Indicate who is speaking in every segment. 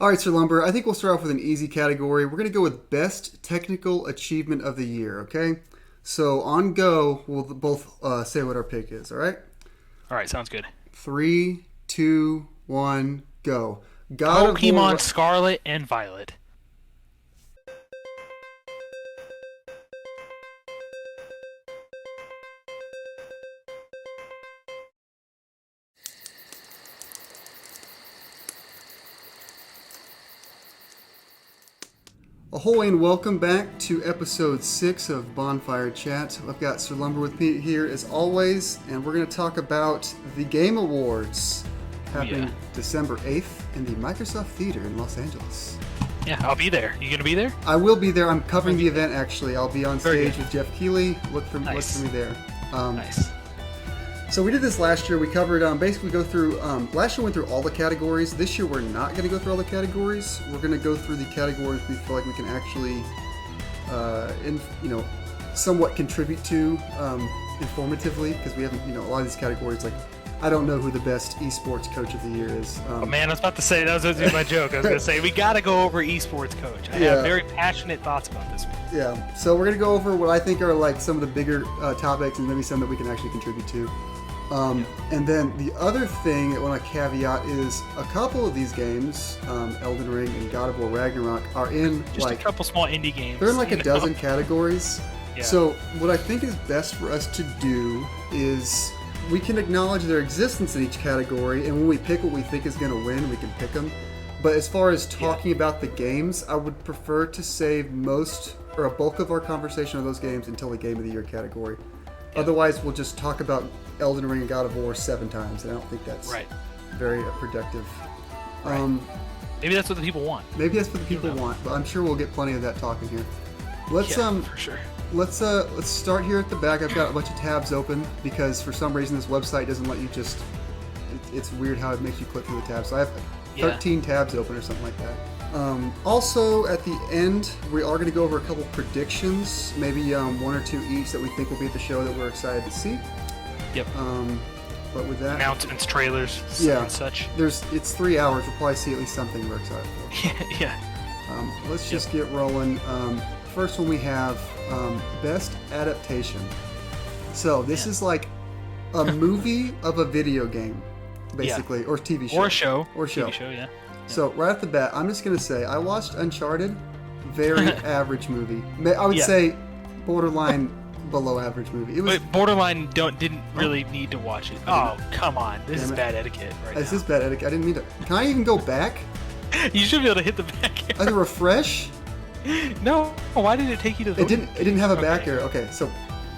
Speaker 1: All right, Sir Lumber, I think we'll start off with an easy category. We're going to go with Best Technical Achievement of the Year, okay? So on go, we'll both say what our pick is, all right?
Speaker 2: All right, sounds good.
Speaker 1: 3, 2, 1, go. God of
Speaker 2: Pokemon
Speaker 1: War...
Speaker 2: Scarlet and Violet.
Speaker 1: Ahoy and welcome back to episode 6 of Bonfire Chat. I've got Sir Lumber with me here as always, and we're going to talk about the Game Awards happening December 8th in the Microsoft Theater in Los Angeles.
Speaker 2: Yeah, I'll be there. You gonna be there?
Speaker 1: I will be there. I'm covering the event actually. I'll be on stage with Jeff Keighley. Look for me there.
Speaker 2: Nice.
Speaker 1: So we did this last year. We covered, basically go through, last year we went through all the categories. This year we're not going to go through all the categories. We're going to go through the categories we feel like we can actually, somewhat contribute to informatively, because we haven't, a lot of these categories, like, I don't know who the best esports coach of the year is.
Speaker 2: Oh man, I was about to say, that was going to be my joke. I was going to say, we got to go over esports coach. I have very passionate thoughts about this one.
Speaker 1: Yeah, so we're going to go over what I think are like some of the bigger topics and maybe some that we can actually contribute to. And then the other thing that I want to caveat is a couple of these games, Elden Ring and God of War Ragnarok, are in
Speaker 2: just a couple small indie games.
Speaker 1: They're in like a dozen categories.
Speaker 2: Yeah.
Speaker 1: So what I think is best for us to do is we can acknowledge their existence in each category, and when we pick what we think is going to win, we can pick them. But as far as talking about the games, I would prefer to save most or a bulk of our conversation on those games until the Game of the Year category. Yeah. Otherwise, we'll just talk about Elden Ring and God of War 7 times, and I don't think that's very productive.
Speaker 2: Right. Maybe that's what the people want.
Speaker 1: Maybe that's what the people want, but I'm sure we'll get plenty of that talking here. Let's
Speaker 2: for sure.
Speaker 1: Let's start here at the back. I've got a bunch of tabs open because for some reason this website doesn't let you just. It's weird how it makes you click through the tabs. So I have 13 tabs open or something like that. Also, at the end, we are going to go over a couple predictions, maybe one or two each that we think will be at the show that we're excited to see.
Speaker 2: Yep.
Speaker 1: But with that,
Speaker 2: announcements, trailers, and such.
Speaker 1: It's 3 hours. We'll probably see at least something we're excited for.
Speaker 2: Yeah.
Speaker 1: Let's just get rolling. First one we have Best Adaptation. So this is like a movie of a video game, basically, or TV show.
Speaker 2: Or a show.
Speaker 1: TV
Speaker 2: show, yeah.
Speaker 1: So right off the bat, I'm just going to say, I watched Uncharted, very average movie. I would say borderline below average movie. It was
Speaker 2: borderline didn't really need to watch it. Oh, come on. This is bad etiquette right now.
Speaker 1: This is bad etiquette. I didn't mean to. Can I even go back?
Speaker 2: You should be able to hit the back arrow.
Speaker 1: I had to refresh?
Speaker 2: No. Why did it take you to the
Speaker 1: It didn't have a back arrow. Okay, so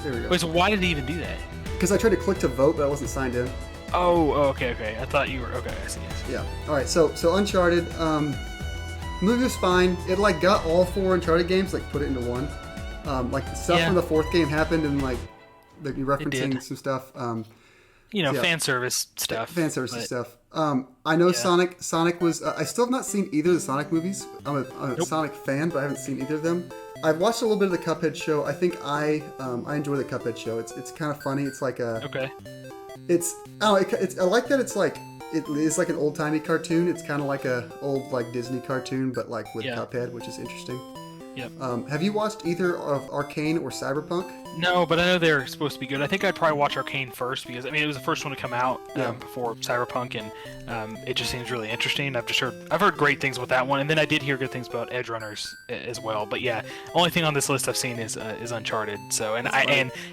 Speaker 1: there we go.
Speaker 2: Wait, so why did it even do that?
Speaker 1: Because I tried to click to vote, but I wasn't signed in.
Speaker 2: Oh, okay. I thought you were okay. I see.
Speaker 1: Yeah. All right. So Uncharted, movie was fine. It like got all 4 Uncharted games, like put it into one. Like the stuff from the 4th game happened, and like you're referencing some stuff.
Speaker 2: Fan service stuff.
Speaker 1: Fan service stuff. I know Sonic was. I still have not seen either of the Sonic movies. I'm a Sonic fan, but I haven't seen either of them. I've watched a little bit of the Cuphead show. I think I enjoy the Cuphead show. It's kind of funny. It's like a.
Speaker 2: Okay.
Speaker 1: I like that it's like it is like an old timey cartoon. It's kind of like a old like Disney cartoon, but like with Cuphead, which is interesting.
Speaker 2: Yep.
Speaker 1: Have you watched either of Arcane or Cyberpunk?
Speaker 2: No, but I know they're supposed to be good. I think I'd probably watch Arcane first because it was the first one to come out before Cyberpunk, and it just seems really interesting. I've heard great things about that one, and then I did hear good things about Edge Runners as well. But yeah, only thing on this list I've seen is Uncharted. So and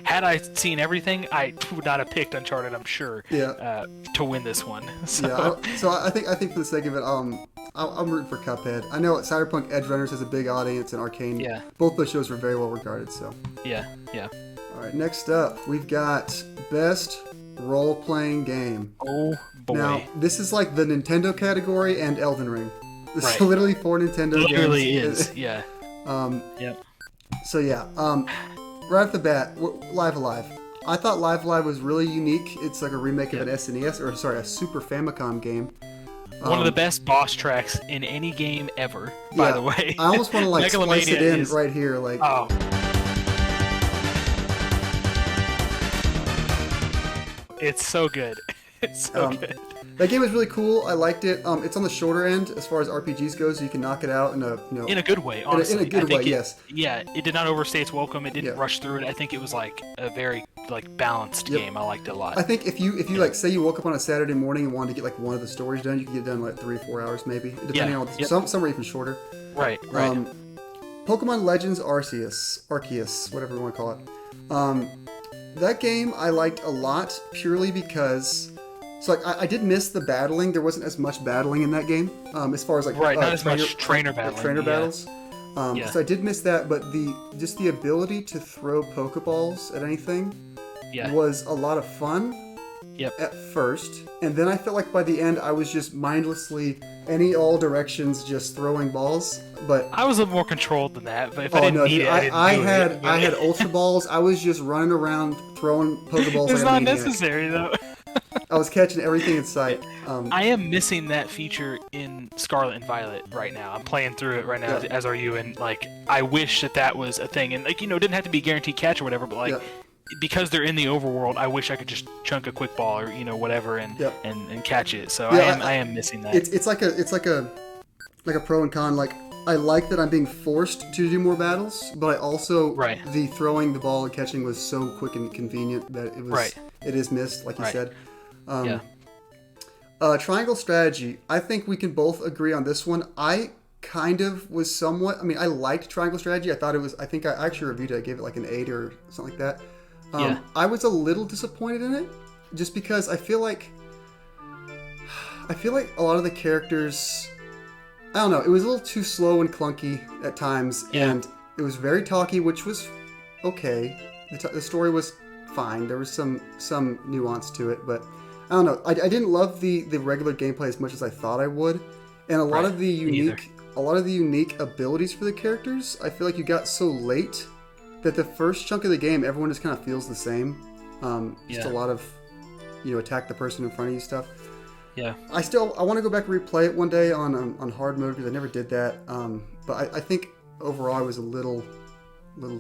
Speaker 2: had I seen everything, I would not have picked Uncharted. I'm sure. To win this one. So.
Speaker 1: Yeah. So I think for the sake of it, I'm rooting for Cuphead. I know Cyberpunk Edge Runners has a big audience, and Arcane. Yeah. Both those shows were very well regarded. So.
Speaker 2: Yeah.
Speaker 1: All right. Next up, we've got Best Role-Playing Game.
Speaker 2: Oh boy.
Speaker 1: Now this is like the Nintendo category and Elden Ring. This is literally 4 Nintendo games.
Speaker 2: It literally is. Yeah.
Speaker 1: Yep. So yeah. Right off the bat, Live Alive. I thought Live Alive was really unique. It's like a remake of an a Super Famicom game.
Speaker 2: One of the best boss tracks in any game ever, by the way.
Speaker 1: I almost want to like splice it in right here. Like,
Speaker 2: oh. It's so good. It's so good.
Speaker 1: That game was really cool. I liked it. It's on the shorter end as far as RPGs goes, so you can knock it out in
Speaker 2: a good way. Honestly,
Speaker 1: in a good way. Yes.
Speaker 2: Yeah, it did not overstay its welcome. It didn't
Speaker 1: Yeah.
Speaker 2: rush through it. I think it was like a very balanced game. I liked it a lot.
Speaker 1: I think if you like say you woke up on a Saturday morning and wanted to get like one of the stories done, you could get it done in like 3-4 hours maybe, depending on some are even shorter.
Speaker 2: Right.
Speaker 1: Pokemon Legends Arceus, whatever you want to call it. That game I liked a lot purely because, so like I did miss the battling. There wasn't as much battling in that game as far as like
Speaker 2: not as much trainer battling.
Speaker 1: Trainer battles. So I did miss that, but the ability to throw Pokeballs at anything was a lot of fun. At first, and then I felt like by the end I was just mindlessly all directions just throwing balls. But
Speaker 2: I was a little more controlled than that. But if I didn't need it,
Speaker 1: I had Ultra Balls. I was just running around throwing Pokeballs.
Speaker 2: It's not necessary though.
Speaker 1: I was catching everything in sight.
Speaker 2: I am missing that feature in Scarlet and Violet right now. I'm playing through it right now, as are you, and like I wish that was a thing. And like it didn't have to be a guaranteed catch or whatever, but like. Because they're in the overworld, I wish I could just chunk a quick ball or whatever and catch it. So I am missing that.
Speaker 1: It's like a pro and con. Like I like that I'm being forced to do more battles, but I also the throwing the ball and catching was so quick and convenient that it is missed, like you said. Triangle strategy. I think we can both agree on this one. I kind of was somewhat. I mean, I liked Triangle strategy. I thought it was. I think I actually reviewed it. I gave it like an 8 or something like that. I was a little disappointed in it, just because I feel like a lot of the characters, I don't know, it was a little too slow and clunky at times, and it was very talky, which was okay. The story was fine. There was some nuance to it, but I don't know. I didn't love the regular gameplay as much as I thought I would, and a lot of the unique abilities for the characters, I feel like you got so late that the first chunk of the game, everyone just kind of feels the same. Just a lot of, attack the person in front of you stuff.
Speaker 2: Yeah.
Speaker 1: I want to go back and replay it one day on hard mode because I never did that. But I think overall I was a little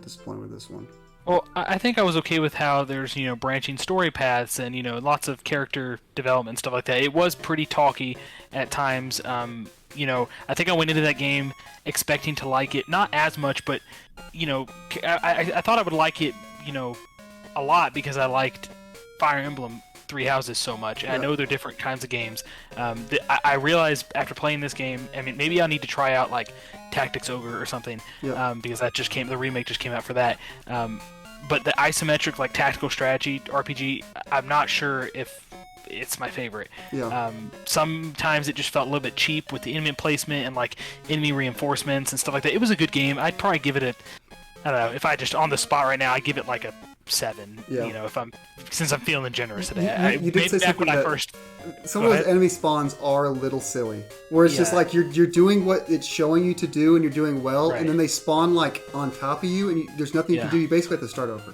Speaker 1: disappointed with this one.
Speaker 2: Well, I think I was okay with how there's, branching story paths and, lots of character development and stuff like that. It was pretty talky at times. I think I went into that game expecting to like it, not as much, but, I thought I would like it, a lot because I liked Fire Emblem Three Houses so much. And I know they're different kinds of games. I realized after playing this game, I mean, maybe I need to try out, like, Tactics Ogre or something, because the remake just came out for that. But the isometric, like, tactical strategy RPG, I'm not sure if it's my favorite. Sometimes it just felt a little bit cheap with the enemy placement and like enemy reinforcements and stuff like that. It was a good game. I'd probably give it I don't know, if I just on the spot right now, I give it like a 7. Since I'm feeling generous today.
Speaker 1: You did say something some of those enemy spawns are a little silly, where it's just like you're doing what it's showing you to do and you're doing well, and then they spawn like on top of you and there's nothing you can do. You basically have to start over.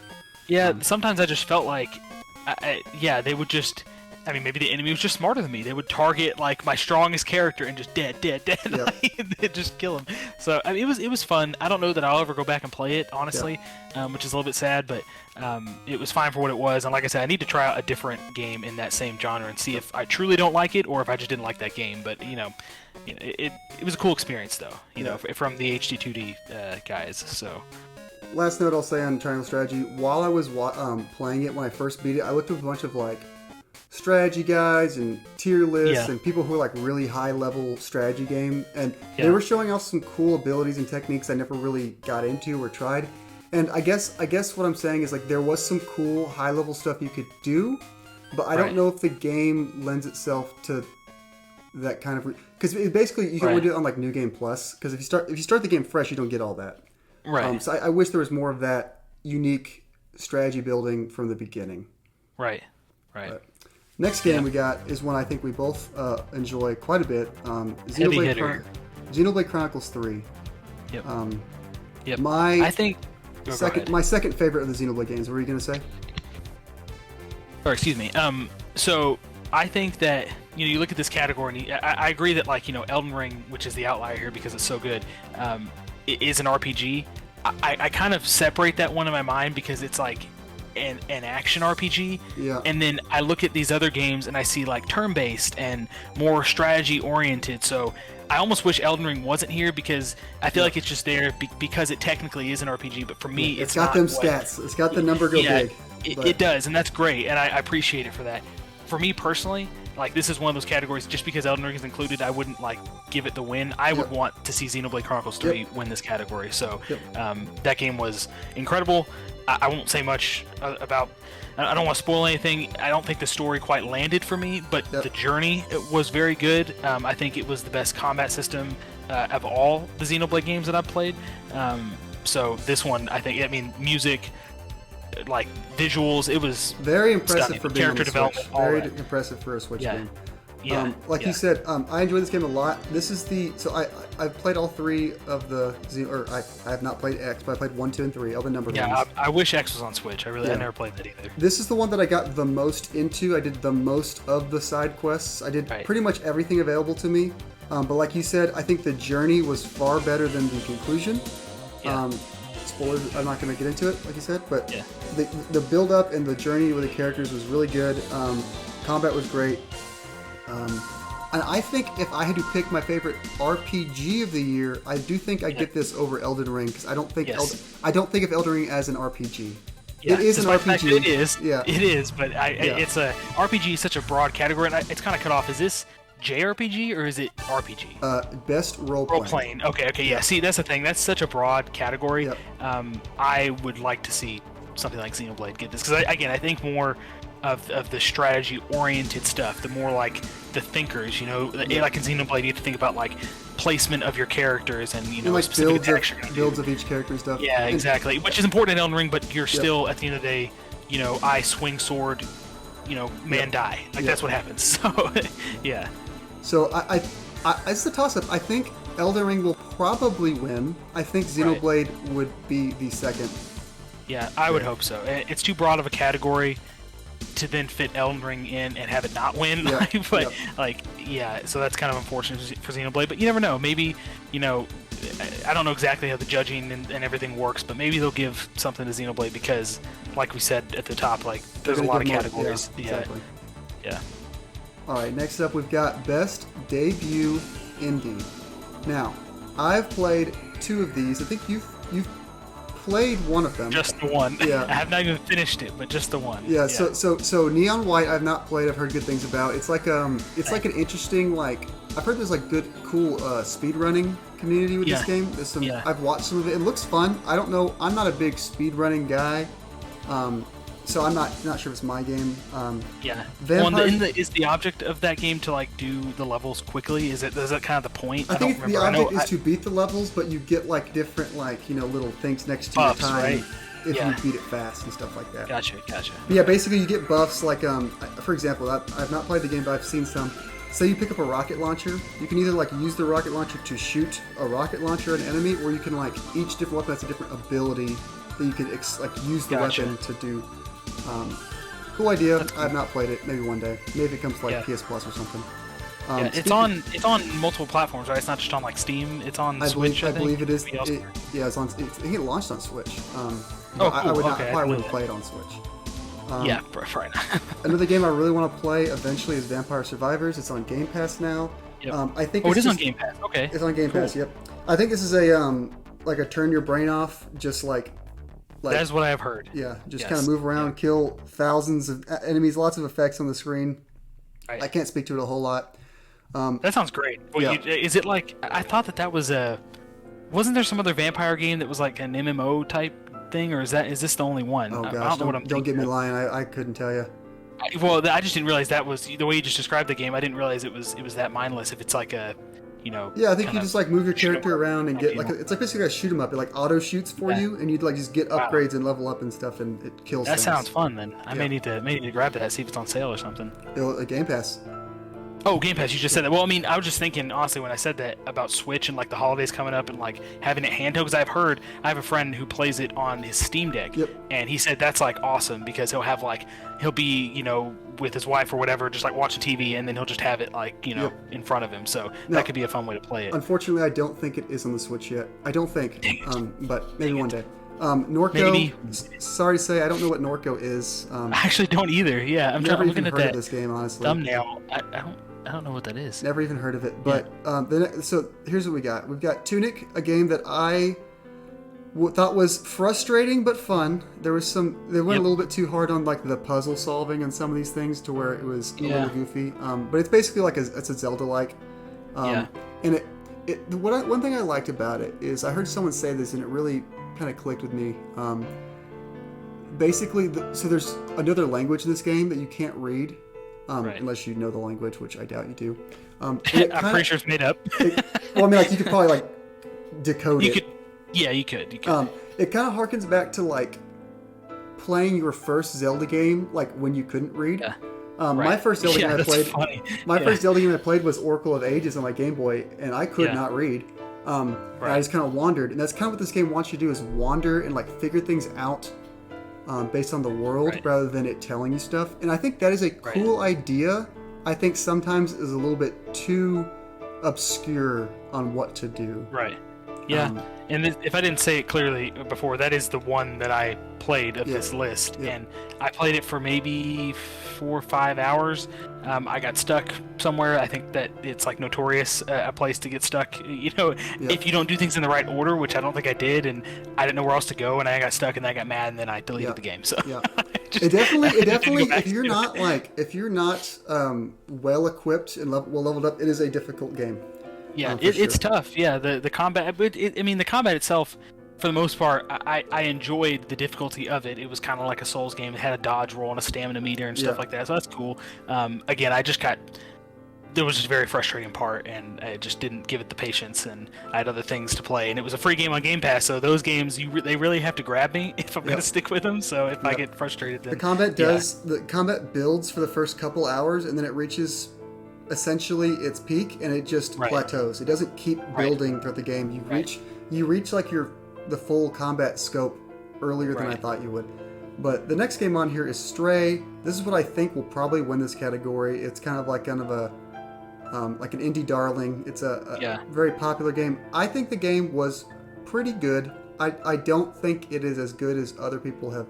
Speaker 2: Sometimes I just felt like they would just, I mean, maybe the enemy was just smarter than me. They would target like my strongest character and just dead. They'd just kill him. So I mean, it was fun. I don't know that I'll ever go back and play it, honestly, which is a little bit sad. But it was fine for what it was. And like I said, I need to try out a different game in that same genre and see if I truly don't like it or if I just didn't like that game. But it was a cool experience though. From the HD2D guys. So.
Speaker 1: Last note I'll say on Triangle Strategy: while I was playing it when I first beat it, I looked at a bunch of like strategy guides and tier lists and people who are like really high level strategy game, and they were showing off some cool abilities and techniques I never really got into or tried. And I guess what I'm saying is like there was some cool high level stuff you could do, but I don't know if the game lends itself to that kind of because basically you can only do it on like New Game Plus, because if you start the game fresh you don't get all that. So I wish there was more of that unique strategy building from the beginning. Right. But next game we got is one I think we both enjoy quite a bit. Xenoblade Chronicles 3. My second favorite of the Xenoblade games. What were you going to say?
Speaker 2: Or excuse me. So I think that you look at this category, and I agree that like Elden Ring, which is the outlier here because it's so good, it is an RPG. I kind of separate that one in my mind because it's like an action RPG.
Speaker 1: Yeah.
Speaker 2: And then I look at these other games and I see like turn-based and more strategy-oriented. So I almost wish Elden Ring wasn't here because I feel like it's just there because it technically is an RPG. But for me,
Speaker 1: it's got them stats. It's got the number go big.
Speaker 2: It does, and that's great, and I appreciate it for that. For me personally, like this is one of those categories. Just because Elden Ring is included, I wouldn't like give it the win. I would want to see Xenoblade Chronicles 3 win this category. So that game was incredible. I won't say much about. I don't want to spoil anything. I don't think the story quite landed for me, but the journey was very good. I think it was the best combat system of all the Xenoblade games that I've played. So this one, I think, music, like visuals, it was
Speaker 1: very impressive
Speaker 2: stunning.
Speaker 1: For being
Speaker 2: character
Speaker 1: on the
Speaker 2: development.
Speaker 1: Switch. Very impressive for a Switch game. You said, I enjoy this game a lot. This is I've played all 3 of the I have not played X, but I played 1, 2, and 3. All the numbered ones.
Speaker 2: I wish X was on Switch. I never played that either.
Speaker 1: This is the one that I got the most into. I did the most of the side quests. I did pretty much everything available to me. But like you said, I think the journey was far better than the conclusion. Spoilers, I'm not going to get into it, like you said, but the build up and the journey with the characters was really good. Combat was great. And I think if I had to pick my favorite RPG of the year, I do think I'd get this over Elden Ring because I don't think of Elden Ring as an RPG.
Speaker 2: Yeah,
Speaker 1: it is an RPG.
Speaker 2: It is. Yeah. It is, but it's a RPG is such a broad category, and it's kind of cut off. Is this JRPG or is it RPG?
Speaker 1: Best role playing.
Speaker 2: Okay, yeah. See, that's the thing. That's such a broad category.
Speaker 1: Yep.
Speaker 2: I would like to see something like Xenoblade get this because I think more of the strategy-oriented stuff, the more like the thinkers, like in Xenoblade, you have to think about like placement of your characters and
Speaker 1: like
Speaker 2: specific
Speaker 1: builds of each character and stuff.
Speaker 2: Yeah, exactly. Which is important in Elden Ring, but you're still at the end of the day, I swing sword, man die. Like that's what happens. So yeah.
Speaker 1: So I it's a toss-up. I think Elden Ring will probably win. I think Xenoblade would be the second.
Speaker 2: Yeah, I would hope so. It's too broad of a category to then fit Elden Ring in and have it not win. So that's kind of unfortunate for Xenoblade. But you never know. Maybe, I don't know exactly how the judging and everything works, but maybe they'll give something to Xenoblade because, like we said at the top, like there's a lot of categories.
Speaker 1: Exactly.
Speaker 2: Yeah.
Speaker 1: All right, next up we've got Best Debut Indie. Now, I've played 2 of these. I think you've played one of them.
Speaker 2: Just the one.
Speaker 1: Yeah.
Speaker 2: I have not even finished it, but just the one.
Speaker 1: Yeah. So Neon White I've not played. I've heard good things about. It's like like an interesting I've heard there's like good cool speedrunning community with this game. There's some I've watched some of it. It looks fun. I don't know. I'm not a big speedrunning guy. So I'm not sure if it's my game.
Speaker 2: Is the object of that game to like do the levels quickly? Is that kind of the point?
Speaker 1: I think the object is to beat the levels, but you get like different little things next to
Speaker 2: buffs,
Speaker 1: your time
Speaker 2: right?
Speaker 1: if you beat it fast and stuff like that.
Speaker 2: Gotcha.
Speaker 1: Yeah, basically you get buffs like for example, I've not played the game, but I've seen some. Say you pick up a rocket launcher, you can either use the rocket launcher to shoot a rocket launcher at an enemy, or you can each different weapon has a different ability that you can use the weapon to do. Cool idea. I have not played it. Maybe one day. Maybe it comes to PS Plus or something.
Speaker 2: It's on multiple platforms, right? It's not just on Steam. It's on Switch.
Speaker 1: I believe it is. It's on. I think it launched on Switch.
Speaker 2: Cool.
Speaker 1: I would not. I wouldn't play it on Switch.
Speaker 2: Right.
Speaker 1: Another game I really want to play eventually is Vampire Survivors. It's on Game Pass now.
Speaker 2: Yep.
Speaker 1: I think.
Speaker 2: It is on Game Pass. Okay.
Speaker 1: It's on Game Pass. Yep. I think this is a turn your brain off, just
Speaker 2: that is what I have heard.
Speaker 1: Yeah, just kind of move around, kill thousands of enemies, lots of effects on the screen. Right. I can't speak to it a whole lot.
Speaker 2: That sounds great. Well, is it I thought that was wasn't there some other vampire game that was like an MMO type thing, or is this the only one?
Speaker 1: Oh gosh,
Speaker 2: I don't know what I'm
Speaker 1: don't get me lying. I couldn't tell you.
Speaker 2: I just didn't realize that was the way you just described the game. I didn't realize it was that mindless. If it's like a
Speaker 1: Yeah, I think you just move your character around and get it's basically a shoot 'em up. It auto shoots for you, and you'd just get upgrades and level up and stuff, and it kills.
Speaker 2: That sounds fun. Then I may need to grab that, see if it's on sale or something.
Speaker 1: A Game Pass.
Speaker 2: Oh, Game Pass, you just said that. Well, I was just thinking, honestly, when I said that about Switch and the holidays coming up and having it handheld, because I have a friend who plays it on his Steam Deck, and he said that's awesome because he'll be with his wife or whatever, just watching TV, and then he'll just have it in front of him. So that could be a fun way to play it.
Speaker 1: Unfortunately, I don't think it is on the Switch yet. I don't think, but maybe one day. Norco.
Speaker 2: Maybe.
Speaker 1: Sorry to say, I don't know what Norco is.
Speaker 2: I actually don't either. Yeah, I'm
Speaker 1: never even
Speaker 2: looking at
Speaker 1: heard
Speaker 2: that
Speaker 1: of this game, honestly.
Speaker 2: thumbnail. I don't know what that is.
Speaker 1: Never even heard of it. But so here's what we got. We've got Tunic, a game that I thought was frustrating but fun. They went a little bit too hard on like the puzzle solving and some of these things to where it was a little goofy. But it's basically like it's a Zelda-like. And one thing I liked about it is I heard someone say this and it really kind of clicked with me. Basically, so there's another language in this game that you can't read unless you know the language, which I doubt you do.
Speaker 2: I'm pretty sure it's made up.
Speaker 1: Well, I mean, like you could probably like decode it.
Speaker 2: Yeah, you could.
Speaker 1: It kind of harkens back to like playing your first Zelda game, like when you couldn't read. Yeah. My first Zelda game I played. First Zelda game I played was Oracle of Ages on my Game Boy, and I could not read. And I just kind of wandered, and that's kind of what this game wants you to do: is wander and like figure things out based on the world rather than it telling you stuff. And I think that is a cool idea. I think sometimes is a little bit too obscure on what to do.
Speaker 2: Right. Yeah. And if I didn't say it clearly before, that is the one that I played of this list, and I played it for maybe 4 or 5 hours. I got stuck somewhere. I think that it's like notorious a place to get stuck. If you don't do things in the right order, which I don't think I did, and I didn't know where else to go, and I got stuck, and then I got mad, and then I deleted the game. So
Speaker 1: it definitely, if you're not well equipped and well leveled up, it is a difficult game.
Speaker 2: Yeah, it's tough. Yeah, the combat, but the combat itself, for the most part, I enjoyed the difficulty of it. It was kind of like a Souls game. It had a dodge roll and a stamina meter and stuff like that, so that's cool. Again, there was just a very frustrating part, and I just didn't give it the patience, and I had other things to play, and it was a free game on Game Pass, so those games, they really have to grab me if I'm going to stick with them, so if I get frustrated, then...
Speaker 1: The combat builds for the first couple hours, and then it reaches... essentially its peak, and it just plateaus. It doesn't keep building throughout the game. You reach like the full combat scope earlier than I thought you would. But the next game on here is Stray. This is what I think will probably win this category. It's kind of a like an indie darling. It's a very popular game. I think the game was pretty good. I don't think it is as good as other people have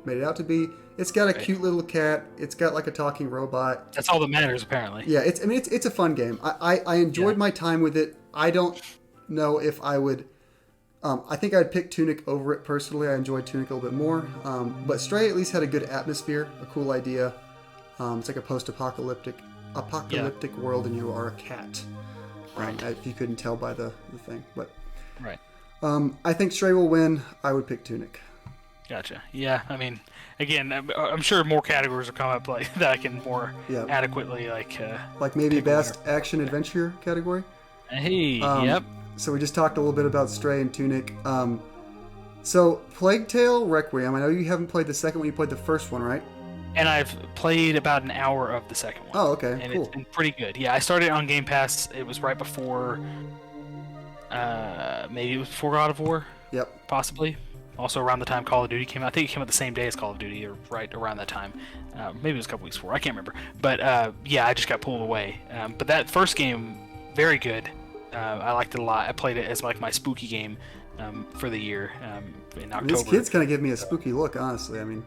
Speaker 1: made it out to be. It's got a cute little cat. It's got like a talking robot.
Speaker 2: That's all that matters, apparently.
Speaker 1: Yeah, it's a fun game. I enjoyed my time with it. I don't know if I would. I think I'd pick Tunic over it personally. I enjoyed Tunic a little bit more. But Stray at least had a good atmosphere, a cool idea. It's like a post-apocalyptic world, and you are a cat. If you couldn't tell by the thing, but I think Stray will win. I would pick Tunic.
Speaker 2: Gotcha. Yeah, I mean, again, I'm sure more categories will come up like that I can more adequately
Speaker 1: like maybe best action adventure category.
Speaker 2: Hey, yep.
Speaker 1: So we just talked a little bit about Stray and Tunic. So Plague Tale Requiem. I know you haven't played the second one. You played the first one, right?
Speaker 2: And I've played about an hour of the second one.
Speaker 1: Oh, okay,
Speaker 2: and
Speaker 1: cool.
Speaker 2: It's been pretty good. Yeah, I started on Game Pass. It was right before, maybe it was before God of War.
Speaker 1: Yep.
Speaker 2: Possibly. Also around the time Call of Duty came out. I think it came out the same day as Call of Duty, or right around that time. Maybe it was a couple weeks before. I can't remember. But I just got pulled away. But that first game, very good. I liked it a lot. I played it as like my spooky game for the year in October.
Speaker 1: This kid's kind of giving me a spooky look, honestly. I mean...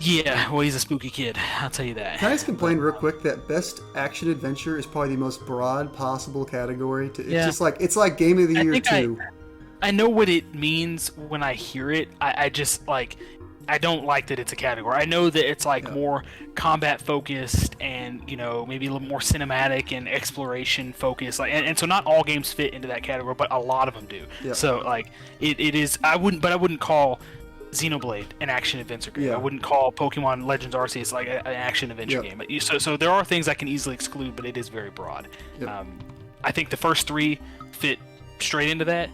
Speaker 2: Yeah, well, he's a spooky kid. I'll tell you that.
Speaker 1: Can I just complain real quick that best action adventure is probably the most broad possible category. It's just like, it's like Game of the Year 2.
Speaker 2: I know what it means when I hear it. I just like, I don't like that it's a category. I know that it's like more combat focused and maybe a little more cinematic and exploration focused. Like, and so not all games fit into that category, but a lot of them do. Yep. So like it is. I wouldn't call Xenoblade an action adventure game. I wouldn't call Pokemon Legends Arceus like an action adventure game. So there are things I can easily exclude, but it is very broad. Yep. I think the first three fit straight into that.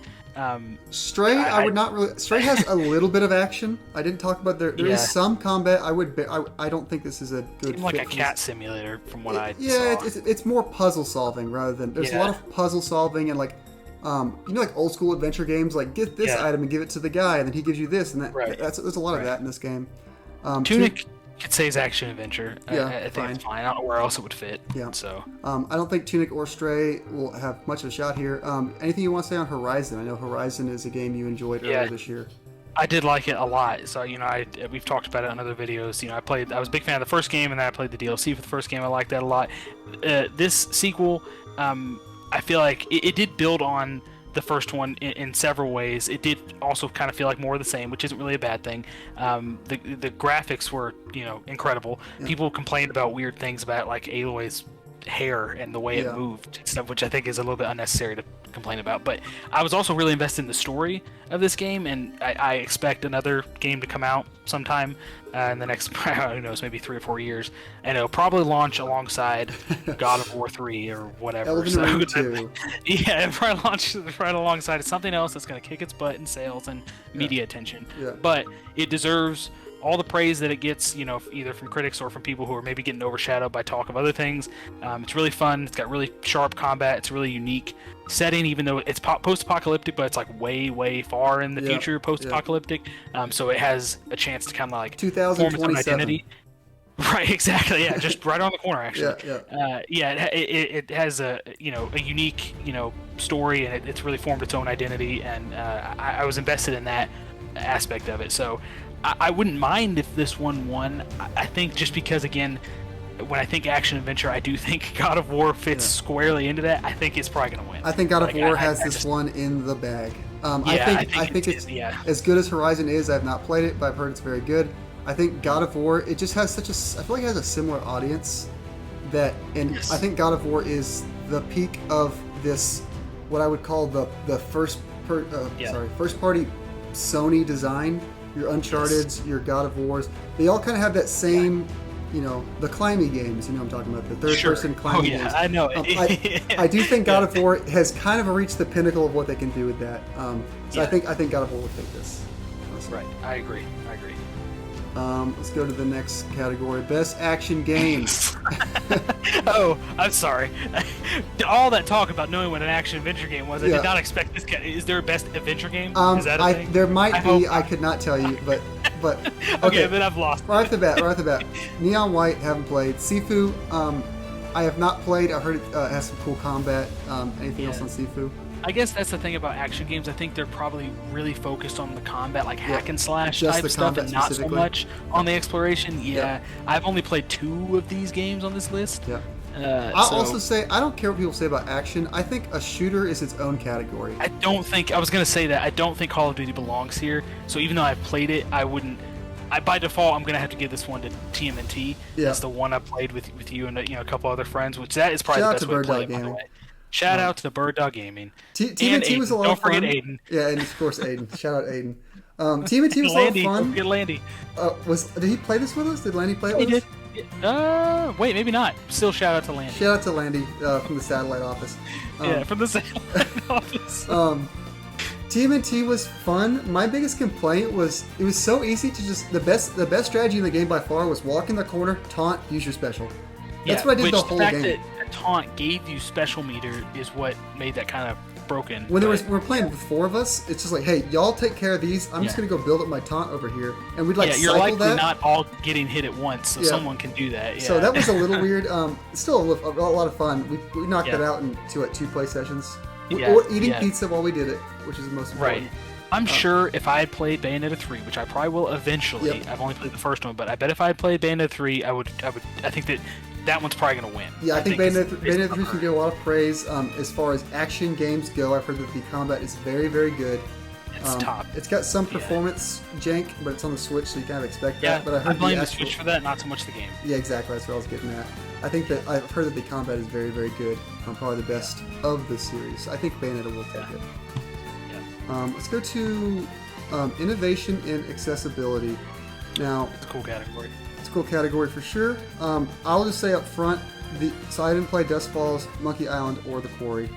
Speaker 1: Stray, I would not really. Stray has a little bit of action. I didn't talk about there is some combat. I don't think this is a good.
Speaker 2: It's like a cat simulator, from what I
Speaker 1: saw.
Speaker 2: Yeah,
Speaker 1: it's more puzzle solving rather than. There's a lot of puzzle solving and like, like old school adventure games. Like get this item and give it to the guy, and then he gives you this, and that. Right. There's a lot of that in this game.
Speaker 2: Tunic could say is action adventure. I think it's fine. I don't know where else it would fit. Yeah. So
Speaker 1: I don't think Tunic or Stray will have much of a shot here. Anything you want to say on Horizon? I know Horizon is a game you enjoyed earlier this year.
Speaker 2: I did like it a lot. So we've talked about it in other videos. I was a big fan of the first game, and then I played the DLC for the first game. I liked that a lot. This sequel, I feel like it did build on the first one in several ways. It did also kind of feel like more of the same, which isn't really a bad thing. The graphics were incredible. Yeah. People complained about weird things about like Aloy's hair and the way it moved and stuff, which I think is a little bit unnecessary to complain about. But I was also really invested in the story of this game, and I expect another game to come out sometime in the next, who knows, maybe 3 or 4 years, and it'll probably launch alongside God of War 3 or whatever.
Speaker 1: Elden Ring 2.
Speaker 2: Yeah, it'll probably launch right alongside something else that's going to kick its butt in sales and media attention.
Speaker 1: Yeah.
Speaker 2: But it deserves all the praise that it gets, either from critics or from people who are maybe getting overshadowed by talk of other things. It's really fun. It's got really sharp combat. It's a really unique setting, even though it's post-apocalyptic, but it's like way, way far in the future post-apocalyptic. So it has a chance to kind of like form its own identity. Right, exactly. Yeah, just right on the corner, actually. It has a unique story, and it's really formed its own identity, and I was invested in that aspect of it. So I wouldn't mind if this one won. I think just because, again, when I think action adventure, I do think God of War fits squarely into that. I think it's probably going to win.
Speaker 1: I think God of War has this one in the bag. I think it's as good as Horizon is. I've not played it, but I've heard it's very good. I think God of War, it just has I feel like it has a similar audience I think God of War is the peak of this, what I would call the first party Sony design. Your Uncharted's, your God of Wars, they all kind of have that same, the climbing games. I'm talking about the third-person climbing games.
Speaker 2: I know.
Speaker 1: I do think God of War has kind of reached the pinnacle of what they can do with that. I think God of War will take this. Honestly.
Speaker 2: Right. I agree.
Speaker 1: Let's go to the next category: Best Action Games.
Speaker 2: Oh, I'm sorry. All that talk about knowing what an action adventure game was, I did not expect this. Is there a best adventure game? Is that a thing?
Speaker 1: There might be. I could not tell you, but
Speaker 2: okay, then I've lost.
Speaker 1: Right off the bat. Neon White, haven't played. Sifu, I have not played. I heard it has some cool combat. Anything else on Sifu?
Speaker 2: I guess that's the thing about action games. I think they're probably really focused on the combat, like hack and slash type stuff, and not so much on the exploration. I've only played 2 of these games on this list. I'll
Speaker 1: also say, I don't care what people say about action. I think a shooter is its own category.
Speaker 2: I was going to say that. I don't think Call of Duty belongs here. So even though I've played it, I wouldn't. By default, I'm going to have to give this one to TMNT. That's the one I played with you and a couple other friends, which that is probably the best way to play it, by the way. Shout out to Bird Dog Gaming.
Speaker 1: TMNT was a lot of fun.
Speaker 2: Don't forget Aiden.
Speaker 1: Yeah, and of course Aiden. Shout out Aiden. TMNT was a lot of fun.
Speaker 2: Get Landy.
Speaker 1: Did he play this with us? Did Landy play it with us?
Speaker 2: He did. Wait, maybe not. Still shout out to Landy.
Speaker 1: Shout out to Landy from the satellite office.
Speaker 2: From the satellite office.
Speaker 1: TMNT was fun. My biggest complaint was it was so easy to just the best strategy in the game by far was walk in the corner, taunt, use your special. That's what I did the whole game.
Speaker 2: The fact that taunt gave you special meter is what made that kind of broken.
Speaker 1: When we're playing with 4 of us, it's just like, hey, y'all take care of these. I'm just gonna go build up my taunt over here, and we'd
Speaker 2: you're likely not all getting hit at once, so someone can do that.
Speaker 1: So that was a little weird. Still a lot of fun. We knocked that out in 2 play sessions. Eating pizza while we did it, which is the most important.
Speaker 2: Right. I'm sure if I had played Bayonetta 3, which I probably will eventually. I've only played the first one, but I bet if I had played Bayonetta 3, I think that one's probably going to win.
Speaker 1: Yeah, I think Bayonetta 3 should get a lot of praise. As far as action games go, I've heard that the combat is very, very good.
Speaker 2: It's top.
Speaker 1: It's got some performance jank, but it's on the Switch, so you kind of expect that. But
Speaker 2: I blame the Switch for that, not so much the game.
Speaker 1: Yeah, exactly. That's what I was getting at. I think that I've heard that the combat is very, very good. Probably the best of the series. I think Bayonetta will take it. Let's go to innovation and accessibility. Now,
Speaker 2: it's a cool category.
Speaker 1: It's a cool category for sure. I'll just say up front, so I didn't play Dust Falls, Monkey Island, or The Quarry.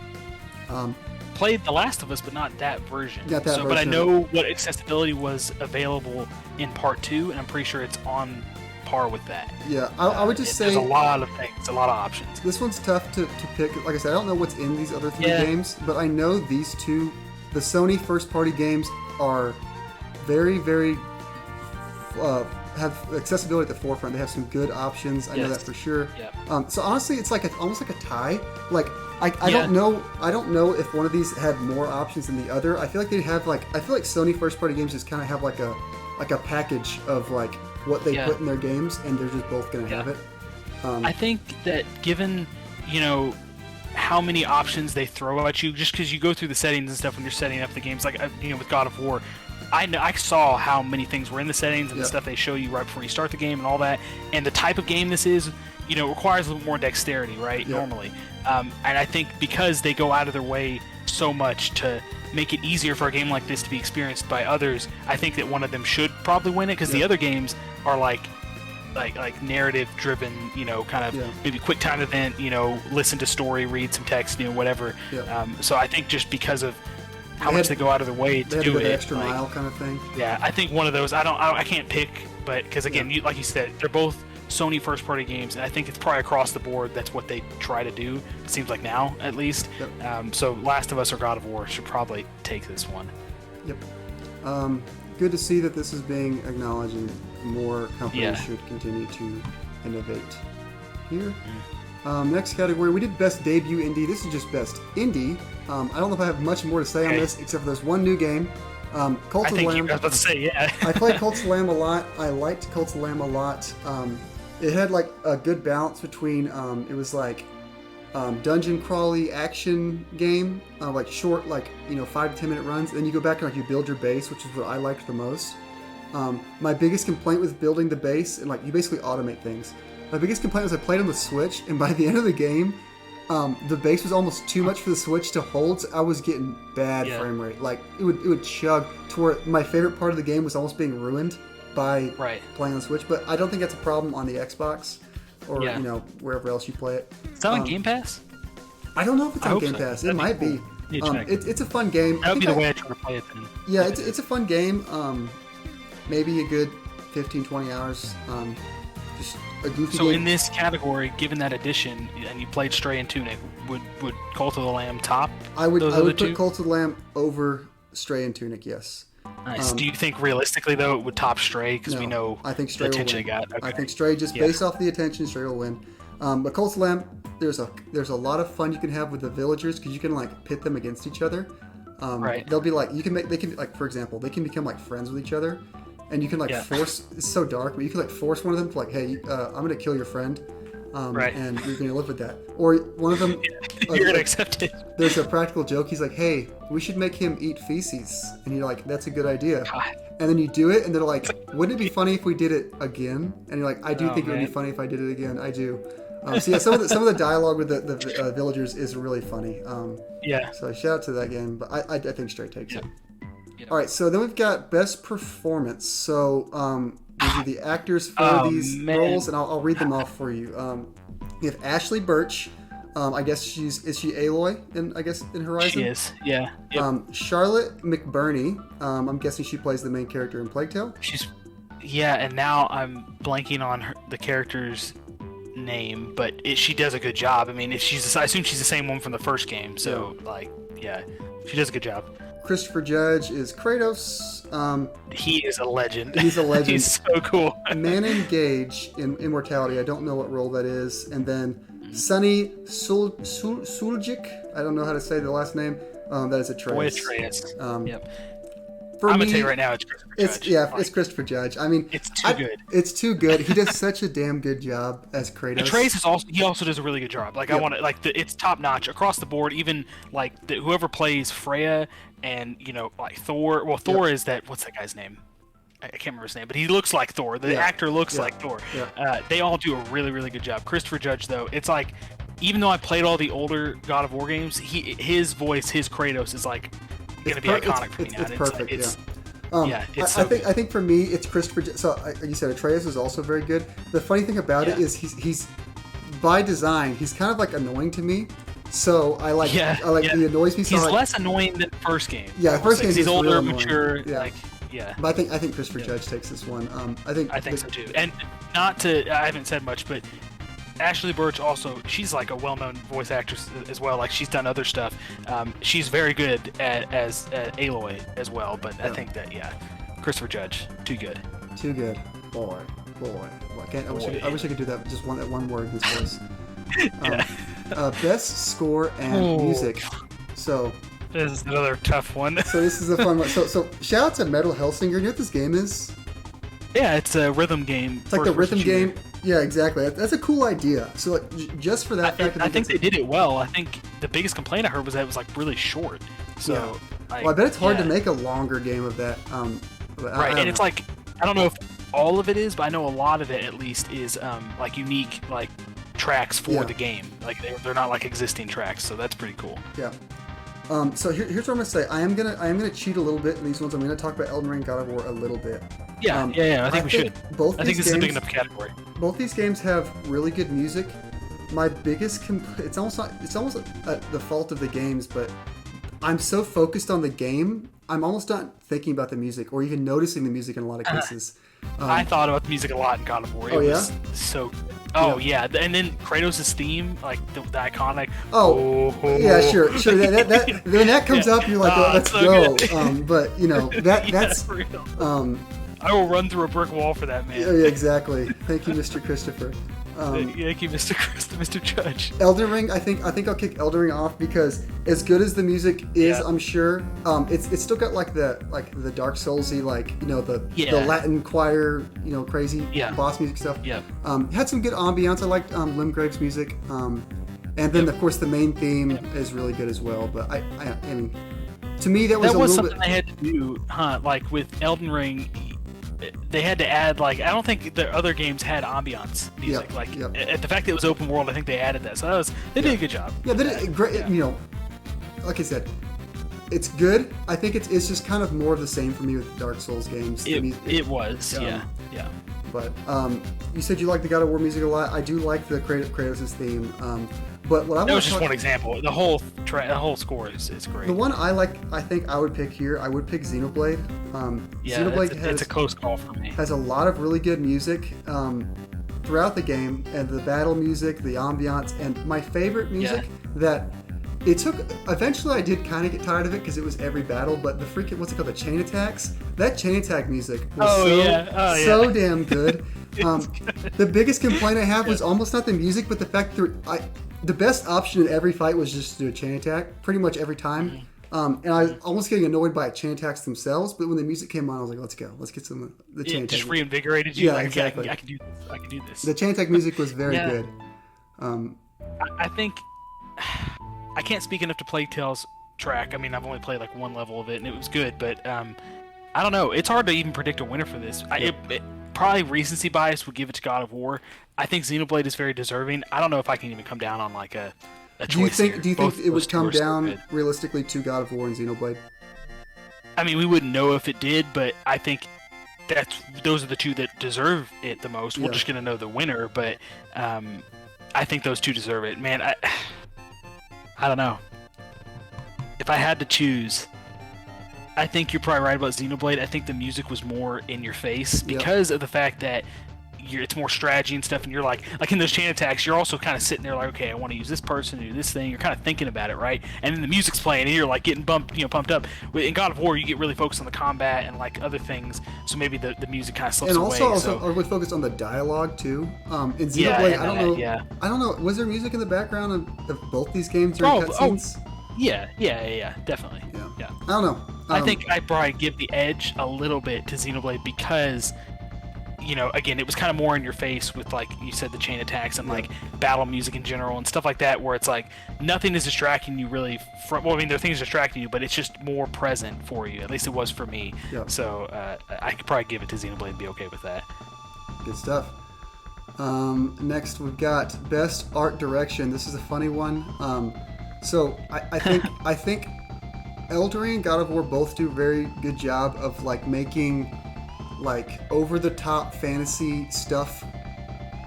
Speaker 2: Played The Last of Us, but not that version. But I
Speaker 1: version.
Speaker 2: know what accessibility was available in Part 2, and I'm pretty sure it's on par with that.
Speaker 1: Yeah, I would just say
Speaker 2: there's a lot of things, a lot of options.
Speaker 1: This one's tough to pick. Like I said, I don't know what's in these other 3 games, but I know these 2, the Sony first-party games, are very, very have accessibility at the forefront. They have some good options. I know that for sure. So honestly, it's like almost like a tie. Like I don't know. I don't know if one of these had more options than the other. I feel like they have like. I feel like Sony first party games just kind of have like a package of like what they put in their games, and they're just both gonna have it.
Speaker 2: I think that given how many options they throw at you, just because you go through the settings and stuff when you're setting up the games, like with God of War. I saw how many things were in the settings and the stuff they show you right before you start the game and all that, and the type of game this is, requires a little more dexterity, right? Yep. Normally, and I think because they go out of their way so much to make it easier for a game like this to be experienced by others, I think that one of them should probably win it, because the other games are like narrative driven, kind of maybe quick time event, listen to story, read some text, whatever. So I think just because of how much they go out of their way to do it,
Speaker 1: extra mile kind of thing.
Speaker 2: Yeah, I think one of those. I can't pick, but because again, like you said, they're both Sony first-party games, and I think it's probably across the board. That's what they try to do. It seems like now, at least. Yep. So, Last of Us or God of War should probably take this one.
Speaker 1: Yep. Good to see that this is being acknowledged, and more companies should continue to innovate here. Next category, we did Best Debut Indie. This is just Best Indie. I don't know if I have much more to say on this, except for there's one new game. Cult of the Lamb.
Speaker 2: I was about to say,
Speaker 1: I played Cult of the Lamb a lot. I liked Cult of the Lamb a lot. It had like a good balance between, it was like dungeon crawly action game, like short, 5 to 10 minute runs. And then you go back and you build your base, which is what I liked the most. My biggest complaint with building the base, and you basically automate things. My biggest complaint was I played on the Switch, and by the end of the game, the base was almost too much for the Switch to hold. So I was getting bad frame rate. Like it would chug to where my favorite part of the game was almost being ruined by playing on the Switch. But I don't think that's a problem on the Xbox or wherever else you play it.
Speaker 2: Is that on Game Pass?
Speaker 1: I don't know if it's on Game Pass. It might be. It's a fun game.
Speaker 2: That would be the way I try to play it then.
Speaker 1: Yeah, it's a fun game. Maybe a good 15-20 hours. Just a goofy game.
Speaker 2: In this category, given that edition, and you played Stray and Tunic, would Cult of the Lamb top?
Speaker 1: I would put Cult of the Lamb over Stray and Tunic. Yes.
Speaker 2: Nice. Do you think realistically though it would top Stray, because we know
Speaker 1: I think Stray
Speaker 2: the attention
Speaker 1: will win.
Speaker 2: it got? Okay.
Speaker 1: I think Stray, just based off the attention, Stray will win. But Cult of the Lamb, there's a lot of fun you can have with the villagers, because you can pit them against each other. They'll be for example, they can become friends with each other. And you can force. It's so dark, but you can force one of them to hey, I'm gonna kill your friend, and you're gonna live with that. Or one of them,
Speaker 2: you're gonna accept it.
Speaker 1: There's a practical joke. He's like, hey, we should make him eat feces, and you're like, that's a good idea. God. And then you do it, and they're like, wouldn't it be funny if we did it again? And you're like, I do think it would be funny if I did it again. I do. Some of the dialogue with the villagers is really funny. So shout out to that game, but I think Stray takes it. All right, so then we've got Best Performance. So these are the actors for these roles, and I'll read them off for you. You have Ashley Birch. I guess is she Aloy in Horizon?
Speaker 2: She is, yeah. Yep.
Speaker 1: Charlotte McBurney. I'm guessing she plays the main character in Plague Tale.
Speaker 2: And now I'm blanking on the character's name, but she does a good job. I mean, I assume she's the same one from the first game, so she does a good job.
Speaker 1: Christopher Judge is Kratos.
Speaker 2: He is a legend.
Speaker 1: He's a legend.
Speaker 2: He's so cool.
Speaker 1: Manon Gage in Immortality. I don't know what role that is. And then Sonny Suljic. I don't know how to say the last name. That is Atreus.
Speaker 2: Boy, Atreus.
Speaker 1: Yep.
Speaker 2: I'm going to tell you right now, it's Christopher Judge.
Speaker 1: It's Christopher Judge. I mean,
Speaker 2: it's too good.
Speaker 1: It's too good. He does such a damn good job as Kratos.
Speaker 2: Atreus also does a really good job. I want to it's top notch across the board. Even whoever plays Freya and Thor. Well, Thor is that. What's that guy's name? I can't remember his name, but he looks like Thor. The actor looks like Thor. Yeah. They all do a really, really good job. Christopher Judge, though, it's even though I played all the older God of War games, his voice, his Kratos is going to be iconic for me now.
Speaker 1: It's perfect. I think for me it's Christopher. So you said Atreus is also very good. The funny thing about it is he's by design he's kind of annoying to me. So I like he annoys me. So
Speaker 2: he's less annoying than the first game.
Speaker 1: Yeah, the first game
Speaker 2: he's older, mature.
Speaker 1: But I think Christopher Judge takes this one. I think
Speaker 2: so too. And I haven't said much, but Ashley Birch also, she's a well-known voice actress as well. She's done other stuff. She's very good as Aloy as well. But I think that Christopher Judge, too good.
Speaker 1: Too good. Boy. I wish I could do that. Just that one word in his voice. Best score and music. So
Speaker 2: this is another tough one.
Speaker 1: so this is a fun one. So shout out to Metal Hellsinger. You know what this game is?
Speaker 2: Yeah, it's a rhythm game.
Speaker 1: It's like the rhythm game. Yeah, exactly. That's a cool idea. So like, just for that fact,
Speaker 2: I think they did it well. I think the biggest complaint I heard was that it was like really short. So
Speaker 1: yeah. Well, I bet it's hard to make a longer game of that.
Speaker 2: Right, and it's like I don't know if all of it is, but I know a lot of it at least is like unique like tracks for the game. Like they're not like existing tracks, so that's pretty cool.
Speaker 1: Yeah. So here's what I'm gonna say. I am gonna cheat a little bit in these ones. I'm gonna talk about Elden Ring, God of War a little bit.
Speaker 2: Yeah, I think we should.
Speaker 1: I think
Speaker 2: this is a big enough category.
Speaker 1: Both these games have really good music. My biggest it's almost the fault of the games, but I'm so focused on the game, I'm almost not thinking about the music or even noticing the music in a lot of cases.
Speaker 2: I thought about the music a lot in God of War. It was so. Oh yeah, and then Kratos' theme, like the iconic.
Speaker 1: Yeah, sure. That when that comes up, you're like, let's go. But that's.
Speaker 2: I will run through a brick wall for that, man.
Speaker 1: Yeah, exactly. Thank you, Mr. Christopher.
Speaker 2: Thank you, Mr. Judge.
Speaker 1: Elden Ring, I think I'll kick Elden Ring off because as good as the music is, I'm sure, it's still got like the Dark Soulsy, like the Latin choir, crazy boss music stuff.
Speaker 2: Yeah.
Speaker 1: Had some good ambiance. I liked Limgrave's music, and then of course the main theme is really good as well. But I mean, to me that was
Speaker 2: something they had to do, like with Elden Ring. They had to add I don't think the other games had ambiance music. At the fact that it was open world, I think they added that. So they did a good job.
Speaker 1: Yeah, they did great. Like I said, it's good. I think it's just kind of more of the same for me with Dark Souls games.
Speaker 2: It was, yeah.
Speaker 1: But you said you like the God of War music a lot. I do like the Kratos' theme. But what
Speaker 2: that was just one example. The whole score is great.
Speaker 1: The one I think I would pick here. I would pick Xenoblade. Xenoblade
Speaker 2: it's a close call for me.
Speaker 1: Has a lot of really good music throughout the game, and the battle music, the ambiance, and my favorite music that it took. Eventually, I did kind of get tired of it because it was every battle. But the freaking what's it called? The chain attacks. That chain attack music was so damn good. The biggest complaint I have was almost not the music, but the fact that the best option in every fight was just to do a chain attack, pretty much every time. And I was almost getting annoyed by chain attacks themselves, but when the music came on, I was like, let's go. Let's get some of the chain attack.
Speaker 2: Just reinvigorated you.
Speaker 1: Yeah, exactly.
Speaker 2: I can do this. I can do this.
Speaker 1: The chain attack music was very good.
Speaker 2: I think I can't speak enough to Plague Tale's track. I mean, I've only played one level of it, and it was good, but I don't know. It's hard to even predict a winner for this. Probably recency bias would give it to God of War. I think Xenoblade is very deserving. I don't know if I can even come down on a choice.
Speaker 1: Do you think it would come down realistically to God of War and Xenoblade?
Speaker 2: I mean, we wouldn't know if it did, but I think those are the two that deserve it the most. We're just gonna know the winner, but I think those two deserve it. Man, I don't know. If I had to choose, I think you're probably right about Xenoblade. I think the music was more in your face because of the fact that it's more strategy and stuff, and you're like in those chain attacks, you're also kind of sitting there like, okay, I want to use this person to do this thing. You're kind of thinking about it, right? And then the music's playing, and you're getting pumped up. In God of War, you get really focused on the combat and other things, so maybe the music kind of slips away.
Speaker 1: And also, are we focused on the dialogue too? In Xenoblade, I don't know. Was there music in the background of both these games during cutscenes?
Speaker 2: Yeah, definitely. Yeah.
Speaker 1: I don't know.
Speaker 2: I think I'd probably give the edge a little bit to Xenoblade because, again, it was kind of more in your face with, you said, the chain attacks and, battle music in general and stuff like that, where it's nothing is distracting you really from, well, I mean, there are things distracting you, but it's just more present for you. At least it was for me. Yeah. So I could probably give it to Xenoblade and be okay with that.
Speaker 1: Good stuff. Next, we've got Best Art Direction. This is a funny one. So I think Elden Ring and God of War both do a very good job of making over the top fantasy stuff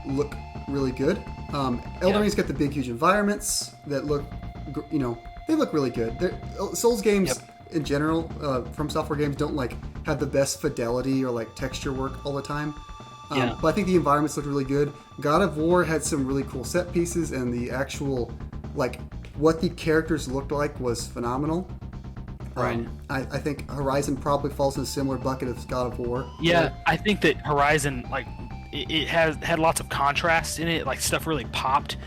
Speaker 1: look really good. Elden Ring's got the big huge environments that look, they look really good. Souls games in general, from software games, don't have the best fidelity or texture work all the time. But I think the environments look really good. God of War had some really cool set pieces, and the actual what the characters looked like was phenomenal.
Speaker 2: Right.
Speaker 1: I think Horizon probably falls in a similar bucket as God of War.
Speaker 2: Yeah, I think that Horizon, it had lots of contrast in it. Like stuff really popped.